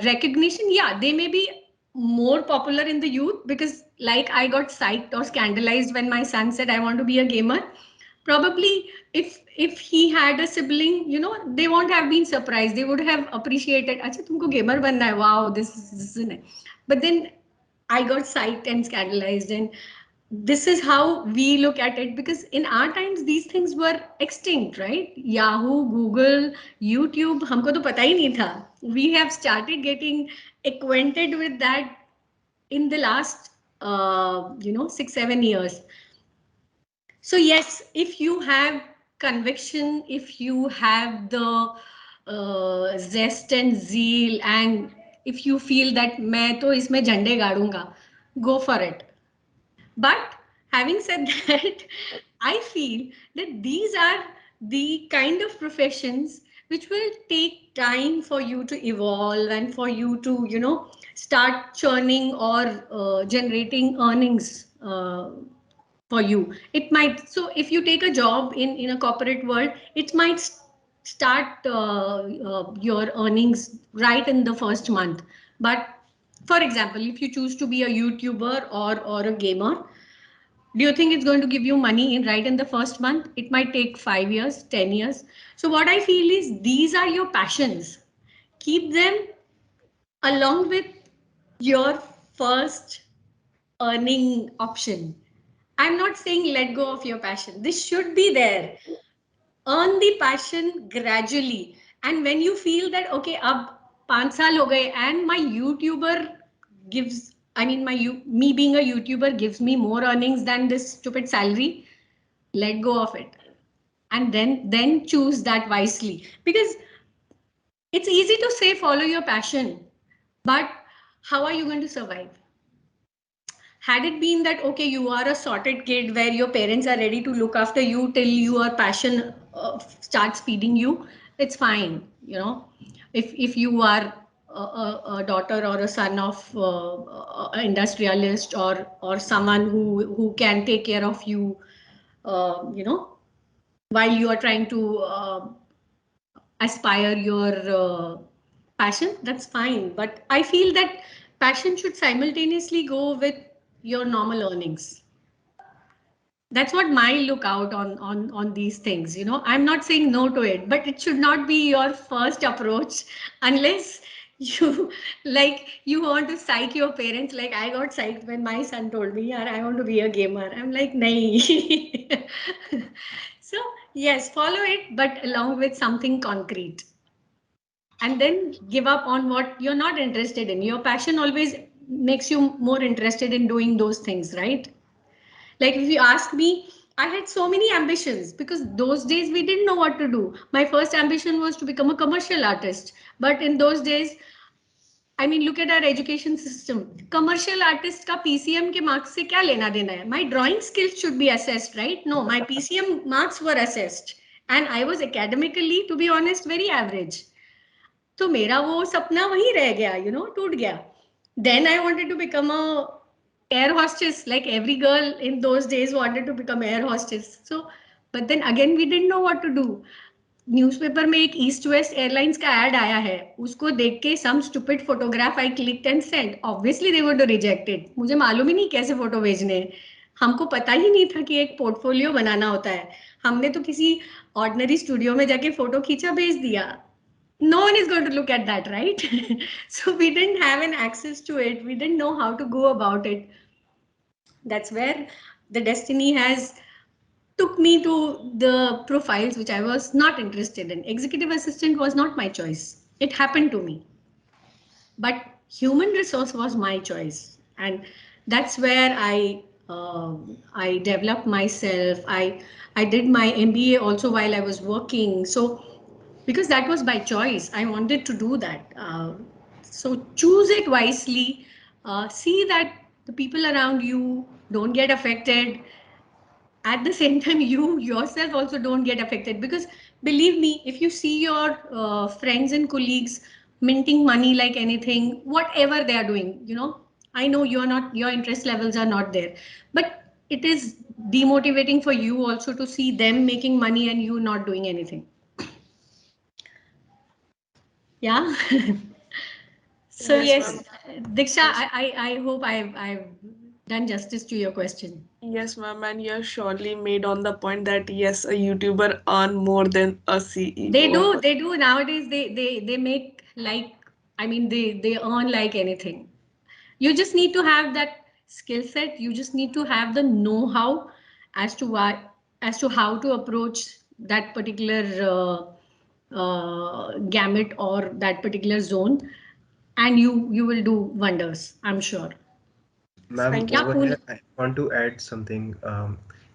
recognition. Yeah, they may be more popular in the youth because, like, I got psyched or scandalized when my son said I want to be a gamer. Probably if he had a sibling, they won't have been surprised. They would have appreciated, acha tumko gamer banna hai, wow, this is nice. But then I got psyched and scandalized, and this is how we look at it, because in our times these things were extinct, right? Yahoo, Google, YouTube, हमको तो पता ही नहीं था. We have started getting acquainted with that in the last 6-7 years. So yes, if you have conviction, if you have the zest and zeal, and if you feel that मैं तो इसमें झंडे गाड़ूंगा, go for it. But having said that, I feel that these are the kind of professions which will take time for you to evolve and for you to, start churning or generating earnings for you. It might, so if you take a job in a corporate world, it might start your earnings right in the first month. But for example, if you choose to be a YouTuber or a gamer, do you think it's going to give you money in right in the first month? It might take 5 years, 10 years. So what I feel is these are your passions. Keep them along with your first earning option. I'm not saying let go of your passion. This should be there. Earn the passion gradually. And when you feel that, okay, ab 5 saal ho gaye and my YouTuber gives, I mean, me being a YouTuber gives me more earnings than this stupid salary, let go of it. And then choose that wisely. Because it's easy to say follow your passion, but how are you going to survive? Had it been that, okay, you are a sorted kid where your parents are ready to look after you till your passion starts feeding you, it's fine. If you are a daughter or a son of an industrialist, or someone who can take care of you, while you are trying to aspire your passion, that's fine. But I feel that passion should simultaneously go with your normal earnings. That's what my look out on these things. I'm not saying no to it, but it should not be your first approach unless you you want to psych your parents. Like I got psyched when my son told me, yeah, I want to be a gamer. I'm like, nahi. So yes, follow it, but along with something concrete. And then give up on what you're not interested in. Your passion always makes you more interested in doing those things, right? Like if you ask me, I had so many ambitions because those days we didn't know what to do. My first ambition was to become a commercial artist. But in those days, I mean, look at our education system. Commercial artist का PCM के marks से क्या लेना देना है? My drawing skills should be assessed, right? No, my PCM marks were assessed. And I was academically, to be honest, very average. तो मेरा वो सपना वहीं रह गया, टूट गया. Then I wanted to become a air hostess, like every girl in those days wanted to become air hostess. So but then again we didn't know what to do. Newspaper में एक ईस्ट वेस्ट एयरलाइंस का ad आया है, उसको देख के some stupid photograph I click and send. Obviously they were rejected. मुझे मालूम ही नहीं कैसे फोटो भेजने हैं. हमको पता ही नहीं था कि एक पोर्टफोलियो बनाना होता है. हमने तो किसी ऑर्डिनरी स्टूडियो में जाके फोटो खींचा, भेज दिया. No one is going to look at that, right? So we didn't have an access to it. We didn't know how to go about it. That's where the destiny has took me to the profiles which I was not interested in. Executive assistant was not my choice. It happened to me. But human resource was my choice. And that's where I developed myself. I did my MBA also while I was working. So because that was by choice, I wanted to do that. So choose it wisely. See that the people around you don't get affected. At the same time, you yourself also don't get affected, because believe me, if you see your friends and colleagues minting money like anything, whatever they are doing, I know you're not, your interest levels are not there, but it is demotivating for you also to see them making money and you not doing anything. Yeah. So Yes, yes, ma'am. Diksha, Yes. I hope I've done justice to your question. Yes, ma'am, and you have surely made on the point that yes, a YouTuber earn more than a They CEO of do, a. they do nowadays. They make like, I mean, they earn like anything. You just need to have that skill set. You just need to have the know-how as to why, as to how to approach that particular gamut or that particular zone, and you will do wonders, I'm sure. Ma'am, Thank you. Yeah, over cool. here, I want to add something.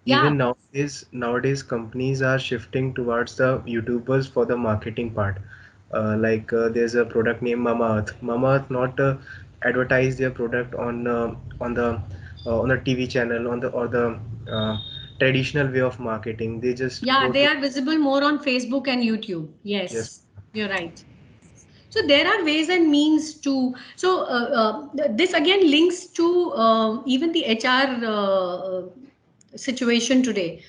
Yeah, Even nowadays, companies are shifting towards the YouTubers for the marketing part. There's a product named Mama Earth. Mama Earth not advertise their product on the TV channel or the uh, traditional way of marketing. They just yeah, go they to are visible more on Facebook and YouTube. yes. Yes, you're right. So there are ways and means to. So this again links to even the HR situation today.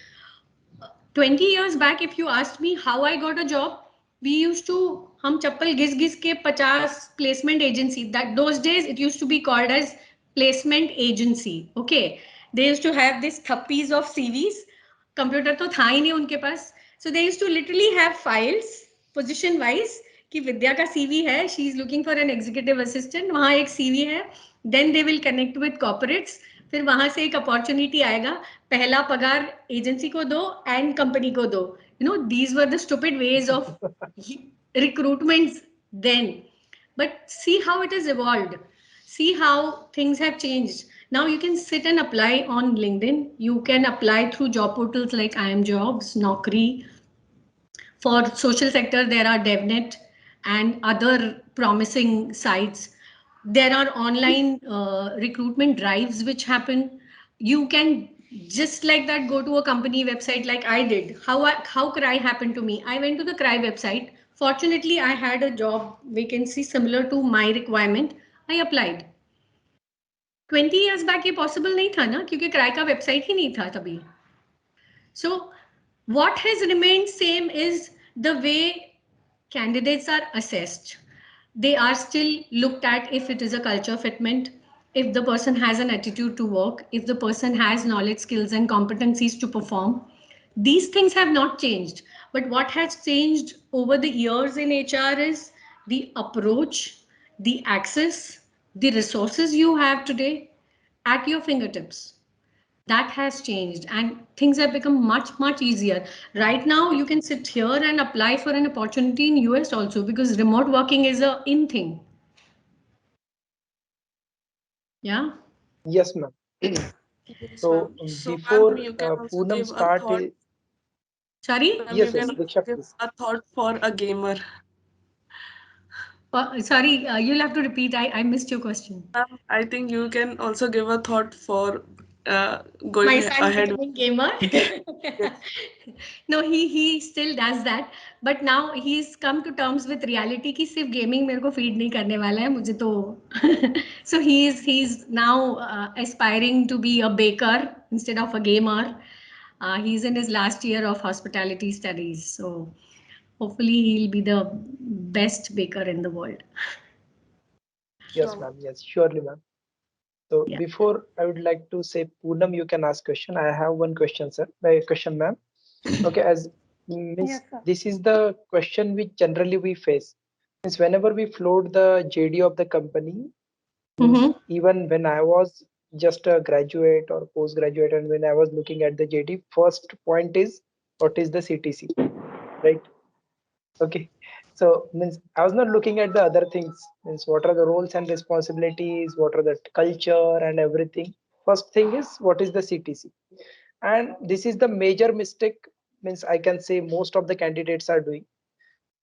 20 years back, if you asked me how I got a job, we used to, हम चप्पल घिस घिस के 50 placement agency, that those days it used to be called as placement agency. Okay, they used to have this thappies of CVs. Computer तो था ही नहीं उनके पास. So they used to literally have files position wise, कि विद्या का CV है, she is looking for an executive assistant, वहां एक CV है, then they will connect with corporates, फिर वहां से एक अपॉर्चुनिटी आएगा, पहला पगार एजेंसी को दो एंड कंपनी को दो. These were the stupid ways of recruitments then. But see how it has evolved. See how things have changed. Now you can sit and apply on LinkedIn. You can apply through job portals like I am Jobs, Naukri. For social sector, there are DevNet and other promising sites. There are online recruitment drives which happen. You can just like that go to a company website like I did. How Cry happened to me. I went to the Cry website. Fortunately, I had a job vacancy similar to my requirement. I applied. 20 years back ये possible नहीं था ना, क्योंकि cry का website ही नहीं था तभी. So, what has remained same is the way candidates are assessed. They are still looked at if it is a culture fitment, if the person has an attitude to work, if the person has knowledge, skills, and competencies to perform. These things have not changed. But what has changed over the years in HR is the approach, the access, the resources you have today at your fingertips. That has changed and things have become much easier. Right now you can sit here and apply for an opportunity in US also, because remote working is a in thing. Yeah. Yes, ma'am. Yes, ma'am. So So, ma'am, before you can also Poonam give a start, thought. Sorry. Ma'am, you yes, can yes, also Diksha, give please. a thought for a gamer. Sorry, you'll have to repeat. I missed your question. Ma'am, I think you can also give a thought for going My son ahead. becoming gamer. Yes. No, he still does that, but now he's come to terms with reality कि सिर्फ gaming मेरे को feed नहीं करने वाला है मुझे तो. So he's now aspiring to be a baker instead of a gamer. He's in his last year of hospitality studies, so hopefully he'll be the best baker in the world. Yes, Sure. ma'am. Yes, surely, ma'am. So Yeah. before I would like to say, Poonam, you can ask question. I have one question, sir. My question, ma'am. Okay, as Yes, means sir. this is the question which generally we face. Means whenever we float the JD of the company, means Mm-hmm. even when I was just a graduate or postgraduate, and when I was looking at the JD, first point is what is the CTC, right? Okay. So means I was not looking at the other things. Means what are the roles and responsibilities, what are the culture and everything. First thing is what is the CTC. And this is the major mistake, means I can say most of the candidates are doing.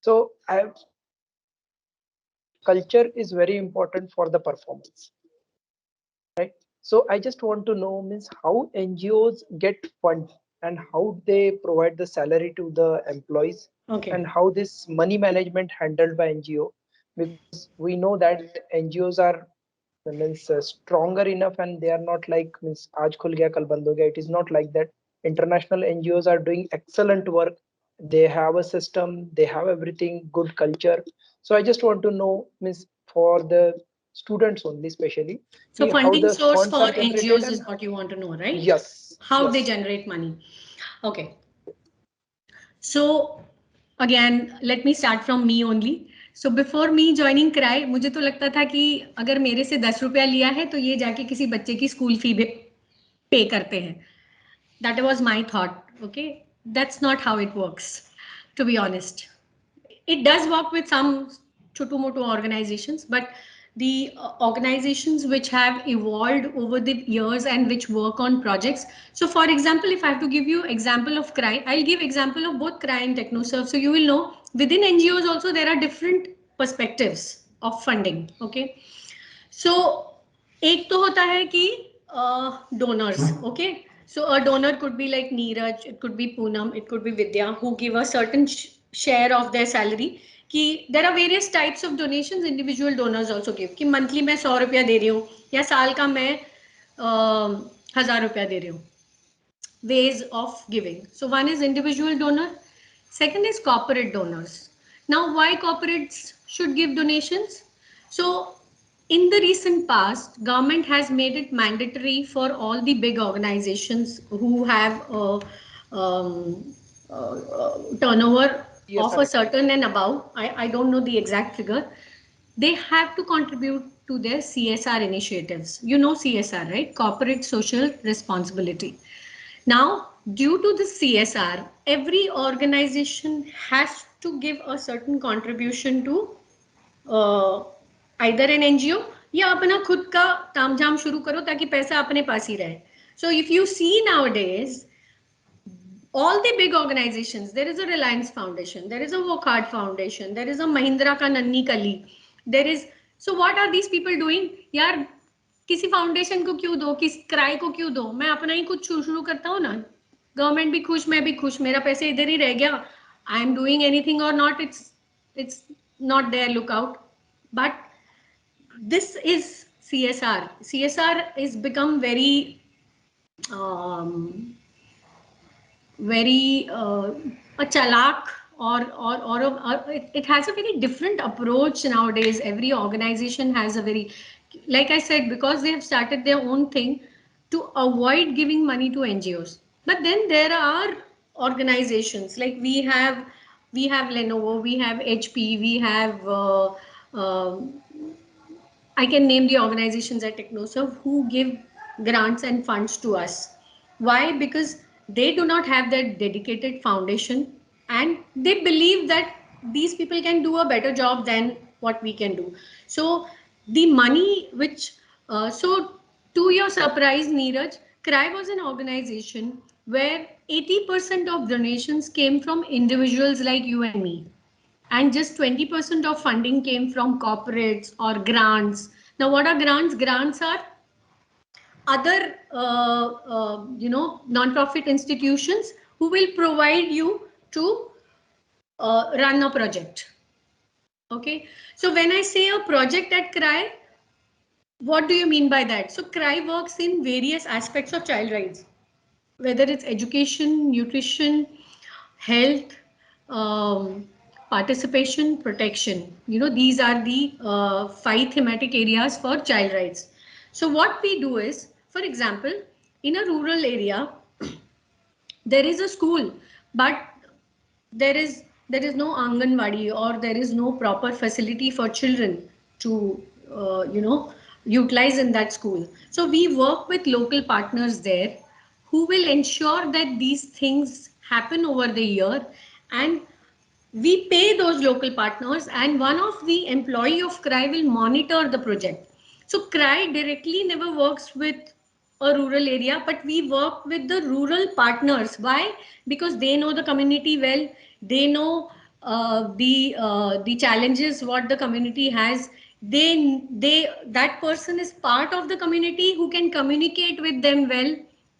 So I culture is very important for the performance, right? So I just want to know means how NGOs get fund and how they provide the salary to the employees Okay. and how this money management handled by NGO, because we know that NGOs are means stronger enough and they are not like means aaj khul gaya kal band ho gaya. It is not like that. International NGOs are doing excellent work. They have a system, they have everything, good culture. So I just want to know means for the students only especially So how funding the source funds for are generated NGOs and is what you want to know, right? yes, How they yes, generate money. Okay. So again, let me start from me only. So before me joining cry, मुझे तो लगता था कि अगर मेरे से 10 रुपया लिया है तो ये जाके किसी बच्चे की स्कूल फी पे करते हैं. That was my thought. Okay, that's not how it works, to be honest. It does work with some chotu-motu organizations, but the organizations which have evolved over the years and which work on projects. So for example, if I have to give you example of CRY, I'll give example of both CRY and TechnoServe. So you will know within NGOs also there are different perspectives of funding. Okay. सो एक तो होता है कि donors okay so a donor could be like Neeraj it could be Poonam it could be Vidya who give a certain share of their salary कि there are various types of donations individual donors also give कि monthly मैं 100 रुपया दे रही हूँ या साल का मैं 1000 रुपया दे रही हूँ ways of giving. So one is individual donor, second is corporate donors. Now why corporates should give donations? So in the recent past, government has made it mandatory for all the big organizations who have a turnover of CSR a activity. certain and above. I don't know the exact figure. They have to contribute to their CSR initiatives. You know CSR, right? Corporate Social Responsibility. Now, due to the CSR, every organization has to give a certain contribution to uh, either an NGO या अपना खुद का तामझाम शुरू करो ताकि पैसा अपने पास ही रहे. So if you see nowadays, all the big organizations, there is a Reliance Foundation, there is a Work Hard Foundation, there is a Mahindra ka Nanni Kali, there is, so what are these people doing? यार किसी foundation को क्यों दो, किस cry को क्यों दो, मैं अपना ही कुछ शुरू करता हूँ ना. गवर्नमेंट भी खुश, मैं भी खुश, मेरा पैसे इधर ही रह गया. आई एम डूइंग एनीथिंग और not, it's not there, look out. But this is CSR. CSR is become um, very a chalak it has a very different approach nowadays. Every organization has a very, like I said, because they have started their own thing to avoid giving money to NGOs. But then there are organizations like we have Lenovo, we have HP, we have I can name the organizations at TechnoServe who give grants and funds to us. Why? Because they do not have that dedicated foundation and they believe that these people can do a better job than what we can do. So the money so to your surprise, Neeraj, CRY was an organization where 80% of donations came from individuals like you and me, and just 20% of funding came from corporates or grants. Now what are grants? Grants are other non-profit institutions who will provide you to run a project. Okay, so when I say a project at CRY, what do you mean by that? So CRY works in various aspects of child rights, whether it's education, nutrition, health, um, participation, protection. These are the five thematic areas for child rights. So what we do is, for example, in a rural area, there is a school, but there is there is no Anganwadi or there is no proper facility for children to, utilize in that school. So we work with local partners there who will ensure that these things happen over the year, and we pay those local partners, and one of the employee of CRY will monitor the project. So CRY directly never works with a rural area, but we work with the rural partners. Why? Because they know the community well. They know the challenges what the community has. They that person is part of the community who can communicate with them well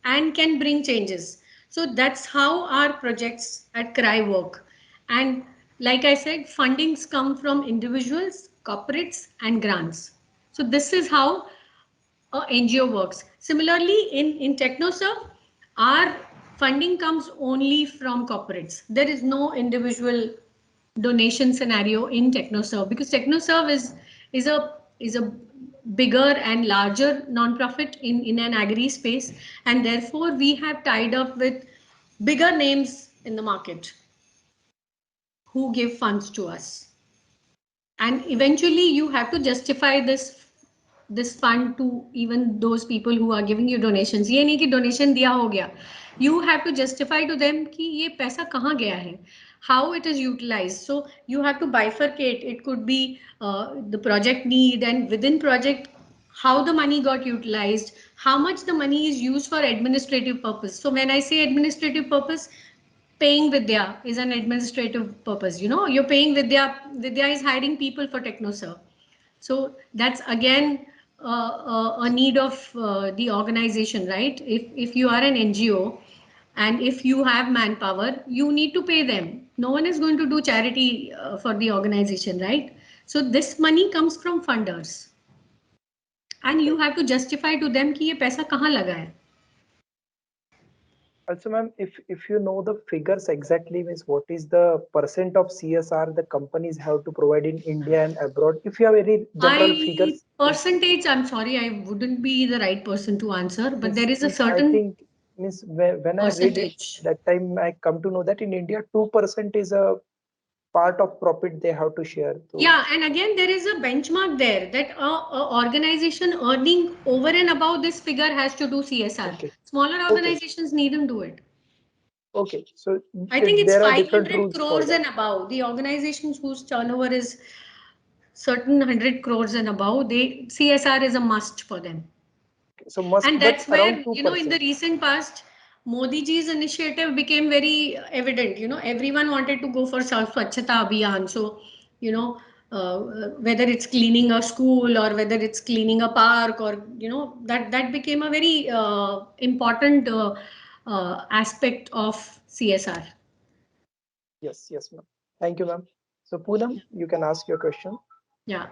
and can bring changes. So that's how our projects at CRY work. And like I said, fundings come from individuals, corporates, and grants. So this is how a NGO works. Similarly, in TechnoServe, our funding comes only from corporates. There is no individual donation scenario in TechnoServe, because TechnoServe is a bigger and larger non-profit in an agri space, and therefore we have tied up with bigger names in the market who give funds to us. And eventually you have to justify this fund to even those people who are giving you donations. ये नहीं कि donation दिया हो गया. You have to justify to them कि ये पैसा कहाँ गया है, how it is utilized. So you have to bifurcate. It could be the project need, and within project how the money got utilized, how much the money is used for administrative purpose. So when I say administrative purpose, paying Vidya is an administrative purpose. You're paying Vidya. Vidya is hiring people for TechnoServe. So that's again a need of the organization, right? If you are an NGO and if you have manpower, you need to pay them. No one is going to do charity for the organization, right? So this money comes from funders, and you Right. have to justify to them कि ये पैसा कहाँ लगा है. Also, ma'am, if you know the figures exactly, means what is the percent of CSR the companies have to provide in India and abroad? If you have any general I figures, percentage, I'm sorry, I wouldn't be the right person to answer, but there is a means I certain think means when I read it percentage. that time, I come to know that in India 2% is a part of profit they have to share. So Yeah, and again, there is a benchmark there that a organization earning over and above this figure has to do CSR. okay, Smaller okay, organizations needn't do it. okay. So I think it's there are different 500 rules for crores that. and above. The organizations whose turnover is certain 100 crores and above, they CSR is a must for them. So must, And but that's where, around two in the percent. recent past, Modi ji's initiative became very evident. Everyone wanted to go for Swachhata Abhiyan. So, whether it's cleaning a school or whether it's cleaning a park, or, that became a very important aspect of CSR. Yes, yes, ma'am. Thank you, ma'am. So Poonam, you can ask your question. Yeah.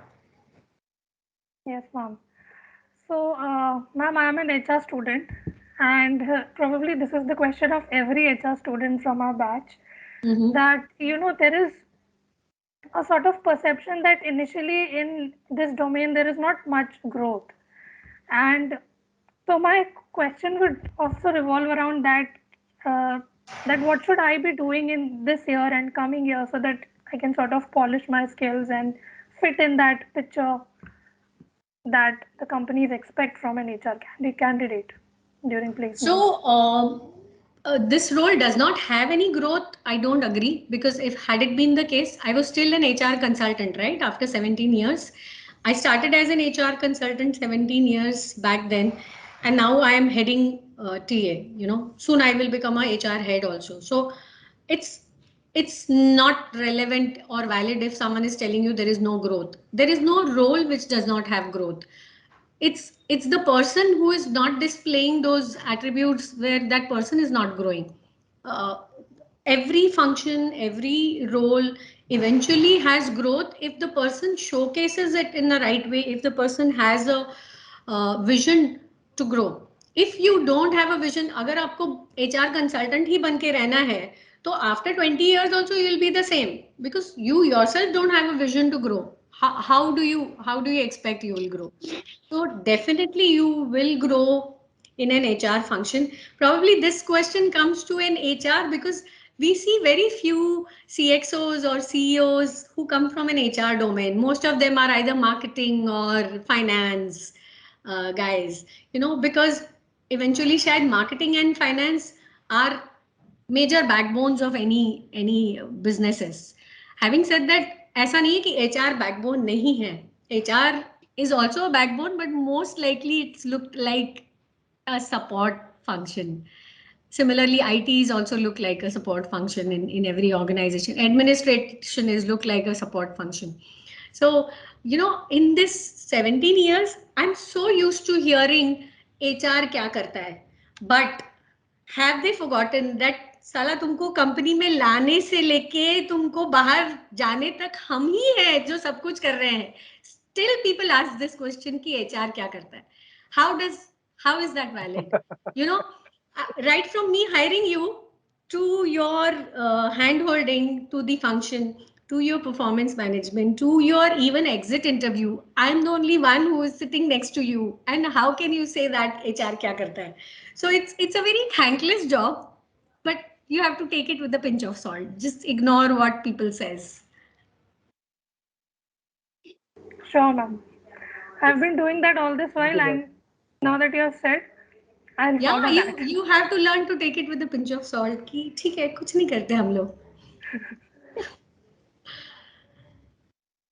Yes, ma'am. So, ma'am, I am an HR student, and probably this is the question of every HR student from our batch, Mm-hmm. that there is a sort of perception that initially in this domain there is not much growth. And so my question would also revolve around that, uh, that what should I be doing in this year and coming year so that I can sort of polish my skills and fit in that picture that the companies expect from an HR candidate during placement. So, this role does not have any growth. I don't agree, because if had it been the case, I was still an HR consultant, right? After 17 years, I started as an HR consultant 17 years back then, and now I am heading TA. Soon I will become a HR head also. So, it's it's not relevant or valid if someone is telling you there is no growth. There is no role which does not have growth. It's the person who is not displaying those attributes where that person is not growing. uh, every function, every role eventually has growth if the person showcases it in the right way, if the person has a vision to grow. If you don't have a vision, अगर आपको HR consultant ही बन के रहना है, तो after 20 years also you will be the same, because you yourself don't have a vision to grow. How do you expect you will grow? So definitely you will grow in an HR function. Probably this question comes to an HR because We see very few CXOs or CEOs who come from an HR domain. Most of them are either marketing or finance guys, because eventually shared marketing and finance are major backbones of any businesses. Having said that, ऐसा नहीं है कि HR backbone नहीं है. HR is also a backbone, but most likely it's looked like a support function. Similarly, IT is also look like a support function in every organization. Administration is look like a support function. So, in this 17 years, I'm so used to hearing HR क्या करता है. But have they forgotten that साला तुमको company में लाने से लेके तुमको बाहर जाने तक हम ही है जो सब कुछ कर रहे हैं. Still people ask this question कि HR क्या करता है. How is that valid? You know, right from me hiring you to your hand holding to the function, to your performance management, to your even exit interview, I'm the only one who is sitting next to you. And how can you say that HR kya karta hai? So it's a very thankless job, but you have to take it with a pinch of salt. Just ignore what people says. Sure, ma'am. I've been doing that all this Thank while, you, ma'am. and now that you have said, I'll Yeah, follow you that. you have to learn to take it with a pinch of salt. कि ठीक है, कुछ नहीं करते हम लोग.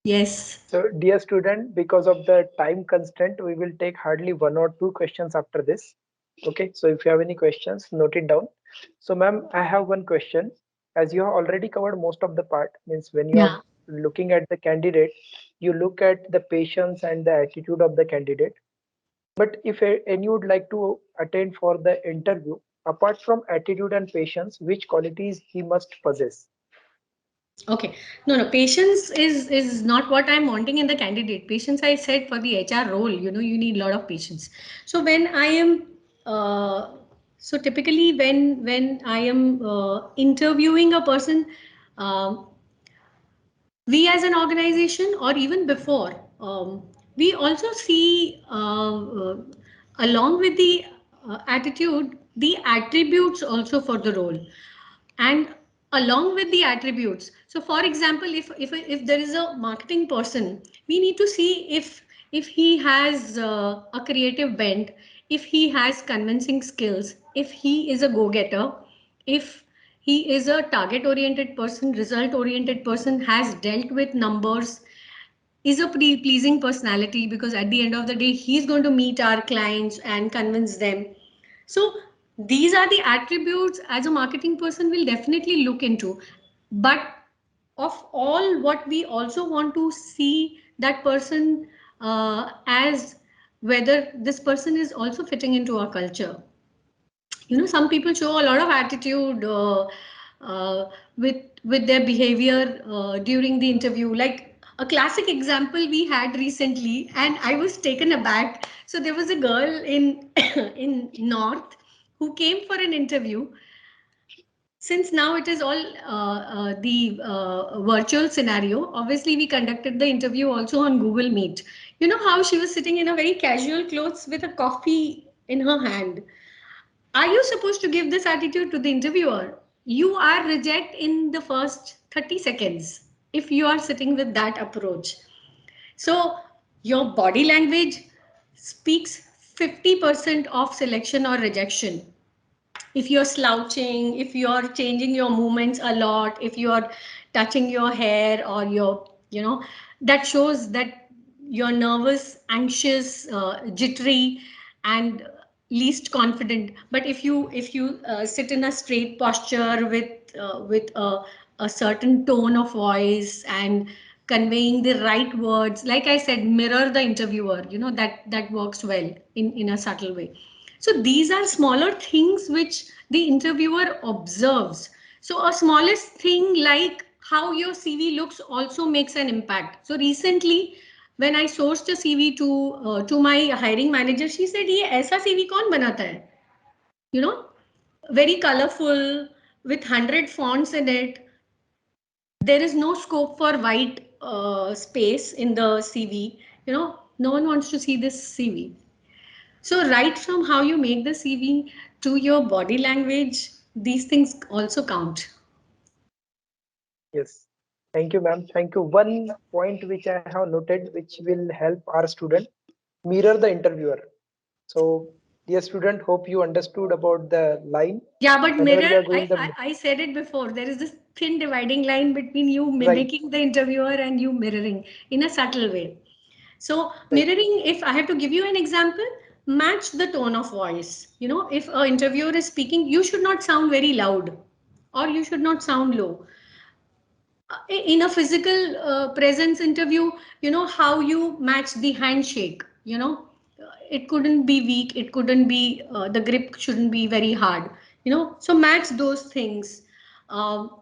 Yes. So, dear student, because of the time constraint, we will take hardly one or two questions after this. Okay, so if you have any questions, note it down. So, ma'am, I have one question. As you have already covered most of the part, means when you are Yeah. looking at the candidate, you look at the patience and the attitude of the candidate. But if any would like to attend for the interview, apart from attitude and patience, which qualities he must possess? Okay. No, no. Patience is not what I'm wanting in the candidate. Patience, I said, for the HR role, you need a lot of patience. So when I am, uh, so typically when I am interviewing a person, um, we as an organization or even before, we also see along with the attitude, the attributes also for the role, and along with the attributes. So for example, if there is a marketing person, we need to see if he has a creative bent, if he has convincing skills, if he is a go-getter, if he is a target oriented person, result oriented person, has dealt with numbers, is a pleasing personality, because at the end of the day he's going to meet our clients and convince them. So these are the attributes as a marketing person will definitely look into. But of all, what we also want to see that person as whether this person is also fitting into our culture. Some people show a lot of attitude uh, with their behavior during the interview. Like a classic example we had recently, and I was taken aback. So there was a girl in in north who came for an interview. Since now it is all the virtual scenario, obviously we conducted the interview also on Google Meet. You know how she was sitting in a very casual clothes with a coffee in her hand. Are you supposed to give this attitude to the interviewer? You are reject in the first 30 seconds if you are sitting with that approach. So your body language speaks 50% of selection or rejection. If you're slouching, if you're changing your movements a lot, if you're touching your hair or that shows that you're nervous, anxious, jittery, and least confident. But if you sit in a straight posture with a certain tone of voice and conveying the right words, like I said, mirror the interviewer, that works well in a subtle way. So these are smaller things which the interviewer observes. So a smallest thing like how your CV looks also makes an impact. So recently when I sourced a CV to my hiring manager, she said, "ये ऐसा CV कौन बनाता है?" You know, very colorful with 100 fonts in it. There is no scope for white space in the CV. No one wants to see this CV. So right from how you make the CV to your body language, these things also count. Yes. Thank you, ma'am. Thank you. One point which I have noted, which will help our student mirror the interviewer. So, dear student, hope you understood about the line. Yeah, but Whenever mirror, we are going the I said it before. There is this thin dividing line between you right, mimicking the interviewer and you mirroring in a subtle way. So, right, mirroring, if I have to give you an example, match the tone of voice. You know, if an interviewer is speaking, you should not sound very loud or you should not sound low. In a physical presence interview, you know how you match the handshake, you know. It couldn't be weak, it couldn't be the grip shouldn't be very hard, you know. So match those things. Um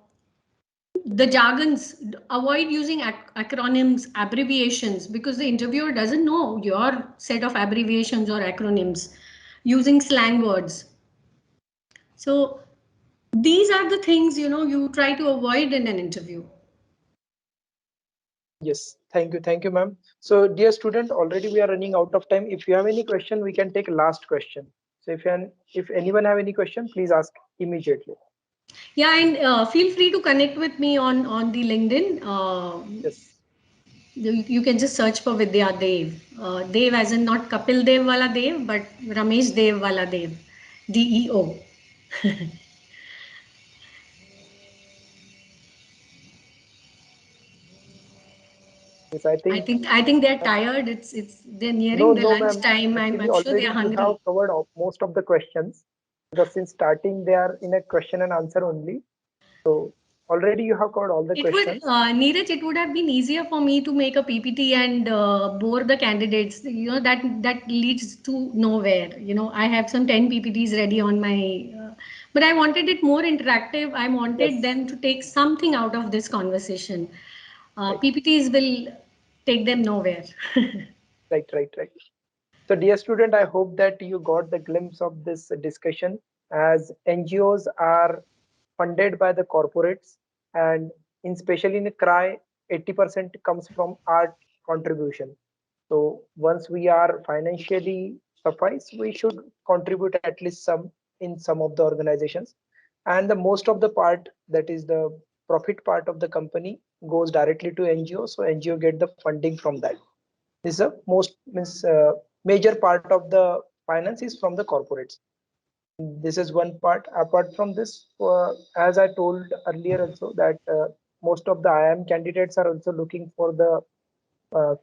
the jargons, avoid using acronyms, abbreviations, because the interviewer doesn't know your set of abbreviations or acronyms. Using slang words. So these are the things, you know, you try to avoid in an interview. yes. Thank you, ma'am. So, dear student, already we are running out of time. If you have any question, we can take last question. So, if anyone have any question, please ask immediately. Yeah, and feel free to connect with me on the LinkedIn. Yes. You can just search for Vidya Dev. Dev as in not Kapil Dev wala Dev, but Ramesh Dev wala Dev. DEO. Yes, I think I think they're tired. It's they're nearing no, the no, lunch ma'am. time. Actually, I'm sure they're already you have hungry. covered most of the questions because since starting they are in a question and answer only. So already you have covered all the It would, questions. Neeraj, it would have been easier for me to make a PPT and bore the candidates. You know, that leads to nowhere. You know, I have some 10 PPTs ready on my, but I wanted it more interactive. I wanted Yes, them to take something out of this conversation. right, PPTs will take them nowhere. right. So, dear student, I hope that you got the glimpse of this discussion as NGOs are funded by the corporates, and in especially in CRY, 80% comes from art contribution. So once we are financially suffice, we should contribute at least some in some of the organizations. And the most of the part, that is the profit part of the company, goes directly to NGO. So NGO get the funding from that. This is a most means major part of the finance is from the corporates. This is one part. Apart from this, as I told earlier also that most of the IIM candidates are also looking for the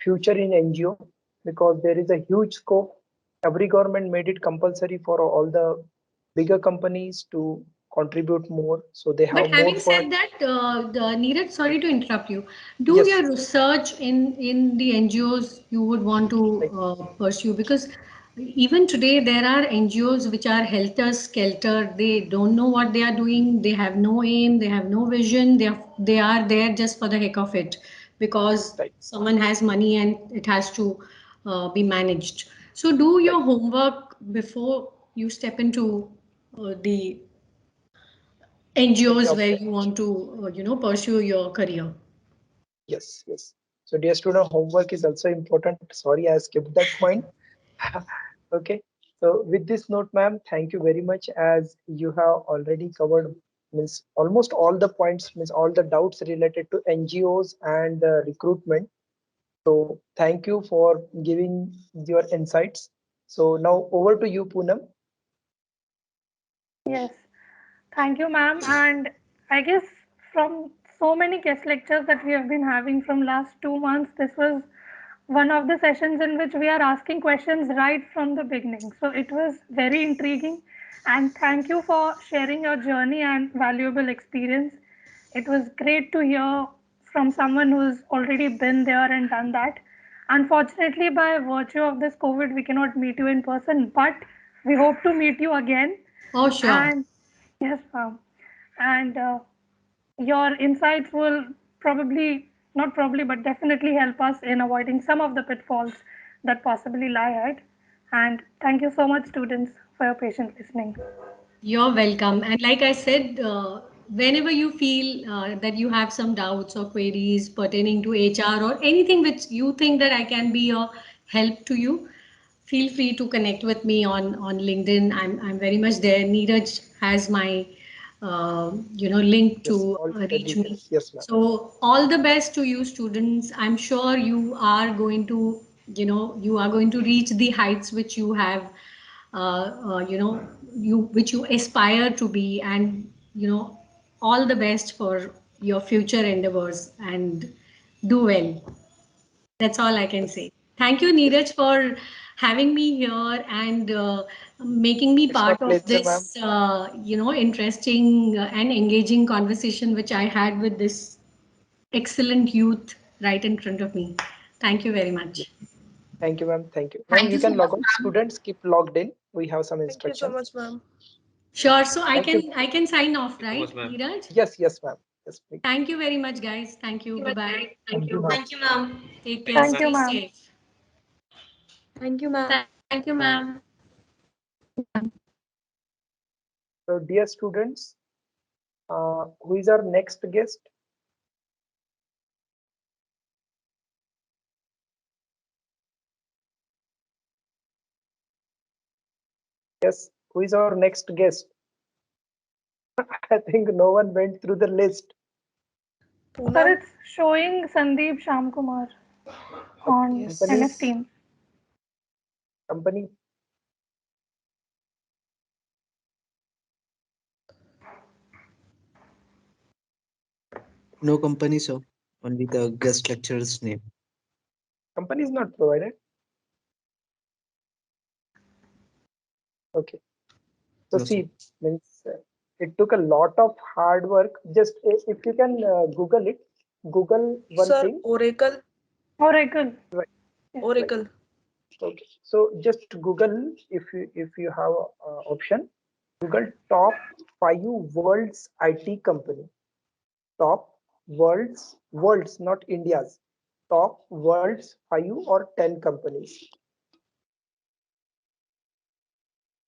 future in NGO because there is a huge scope. Every government made it compulsory for all the bigger companies to contribute more, so they But have more having fund. said that, Neeraj, sorry to interrupt you. Do Yes, your research in the NGOs you would want to like pursue, because even today there are NGOs which are helter skelter. They don't know what they are doing. They have no aim. They have no vision. They are there just for the heck of it because right, someone has money and it has to be managed. So do right, your homework before you step into the like NGOs job where fair. you want to, pursue your career. Yes, yes. So dear student, homework is also important. Sorry, I skipped that point. Okay. So with this note, ma'am, thank you very much as you have already covered means almost all the points, means all the doubts related to NGOs and recruitment. So thank you for giving your insights. So now over to you, Poonam. Yes. Thank you, ma'am. And I guess from so many guest lectures that we have been having from last 2 months, this was one of the sessions in which we are asking questions right from the beginning. So it was very intriguing. And thank you for sharing your journey and valuable experience. It was great to hear from someone who's already been there and done that. Unfortunately, by virtue of this COVID, we cannot meet you in person, but we hope to meet you again. Oh, sure. And yes, ma'am. And your insights will probably, not probably, but definitely help us in avoiding some of the pitfalls that possibly lie ahead. And thank you so much, students, for your patient listening. You're welcome. And like I said, whenever you feel that you have some doubts or queries pertaining to HR or anything which you think that I can be a help to you, feel free to connect with me on LinkedIn. I'm very much there. Neeraj has my link Yes, to all the reach me. details. Yes, ma'am. So all the best to you students. I'm sure you are going to, you are going to reach the heights which you have, which you aspire to be, and all the best for your future endeavors, and do well. That's all I can Yes, say. Thank you, yes. Neeraj, for having me here and making me It's my part of pleasure, ma'am. this, interesting and engaging conversation which I had with this excellent youth right in front of me. Thank you very Yes. much. Thank you, ma'am. Thank you. Ma'am, Thank you you so can much, log on. ma'am. Students, keep logged in. We have some Thank you so instructions. much, ma'am. Sure. So I Thank you. can sign off, Thank you so right, much, ma'am. Neeraj? Yes, yes, ma'am. Yes, please. Thank you very much, guys. Thank you. Bye bye. Thank you, ma'am. Thank you, ma'am. Take Thank care. you, Thank ma'am. you, Stay ma'am. safe. Thank you, ma'am. Thank you, ma'am. So, dear students, who is our next guest? Yes, who is our next guest? I think no one went through the list. Sir, Poonam? it's showing Sandeep Shamkumar on Yes. Company, MS Teams. company. No company, sir. Only the guest lecturer's name. Company is not provided. Okay. So No, sir. see, means it took a lot of hard work. Just if you can Google it, Google one Sir, thing. Oracle. Oracle. Right, Yes. right. Oracle. Okay. So just Google if you have option. Google top 5 world's IT company. Top world's not India's. Top world's 5 or 10 companies.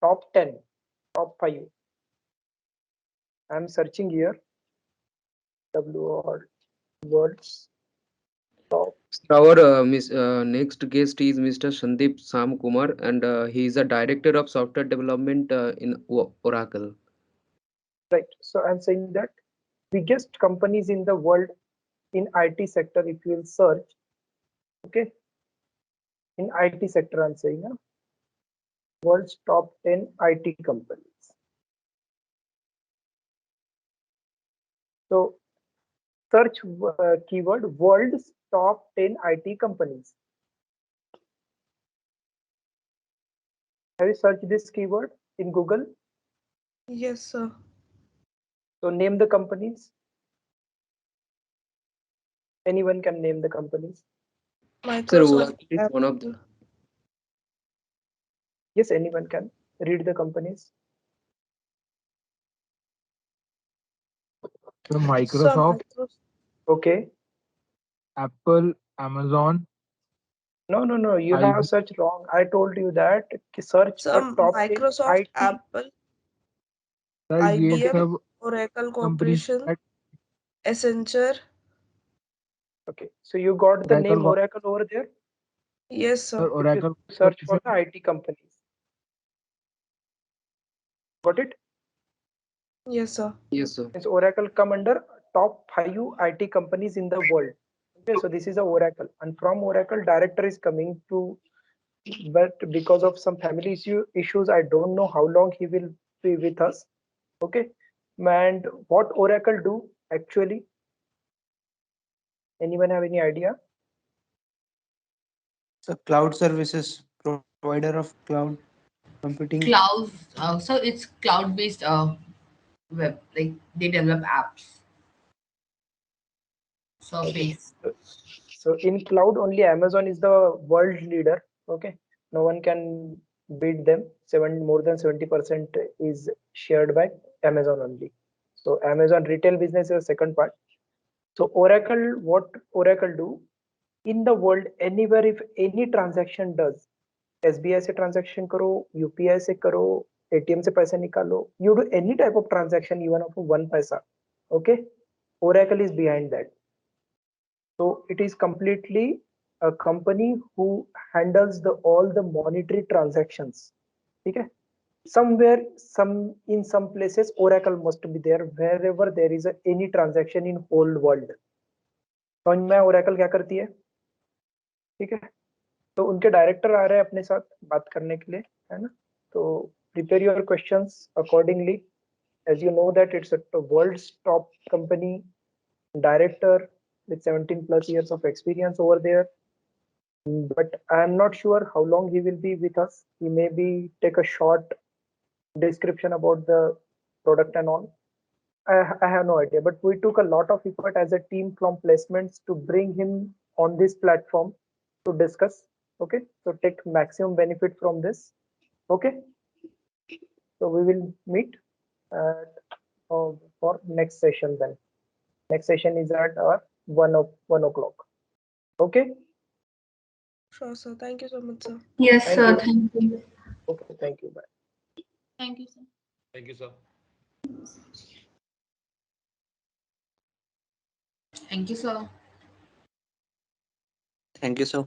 Top 10, top 5. I'm searching here. W or world's top. Our next guest is Mr. Sandeep Sam Kumar, and he is a director of software development in Oracle. Right. So I'm saying that biggest companies in the world in IT sector, if you will search, okay, in IT sector, I'm saying world's top 10 IT companies. So search keyword world's top 10 IT companies. Have you searched this keyword in Google? Yes, sir. So name the companies. Anyone can name the companies. Sir, Microsoft, Oracle is one of Apple. Yes, anyone can read the companies. So Sir, Microsoft, Microsoft. Okay. Apple, Amazon, No, no, no. You have IB, searched wrong. I told you that search a Sir, top 10 Microsoft, IT. Apple, sir, ये IBM, सब Oracle companies Corporation, that Accenture. Okay. So you got the Oracle, name Oracle over there. Yes, sir, sir. If you Oracle search for the Corporation, IT companies, got it? Yes, sir. yes, sir. Means Oracle come under top 5 IT companies in the world. Okay, so this is a Oracle, and from Oracle, director is coming to, but because of some family issues, I don't know how long he will be with us. Okay, and what Oracle do actually? Anyone have any idea? So cloud services, provider of cloud computing. Cloud, so it's cloud-based web, like they develop apps, Okay. Surface. So in cloud, only Amazon is the world leader. Okay, no one can beat them. More than 70% is shared by Amazon only. So Amazon retail business is the second part. So Oracle, what Oracle do in the world, anywhere if any transaction does, SBI से transaction करो, UPI से करो, ATM से पैसा निकालो, you do any type of transaction even of 1 paisa. Okay, Oracle is behind that. So it is completely a company who handles all the monetary transactions. Okay. somewhere, in some places Oracle must be there wherever there is any transaction in whole world. समझ में Oracle क्या करती है? ठीक है, तो उनके director आ रहे हैं अपने साथ बात करने के लिए, है ना? तो prepare your questions accordingly. As you know that it's a world's top company, director with 17 plus years of experience over there. But I am not sure how long he will be with us. He maybe take a short description about the product and all. I have no idea, but we took a lot of effort as a team from placements to bring him on this platform to discuss. Okay, so take maximum benefit from this. Okay, so we will meet at, for next session then. Next session is at our 1 o'clock. Okay, Sure, sir. Thank you so much, sir. Yes, thank sir. you. Thank you. Okay, thank you. Bye. Thank you, sir. Thank you, sir. Thank you, sir. Thank you, sir.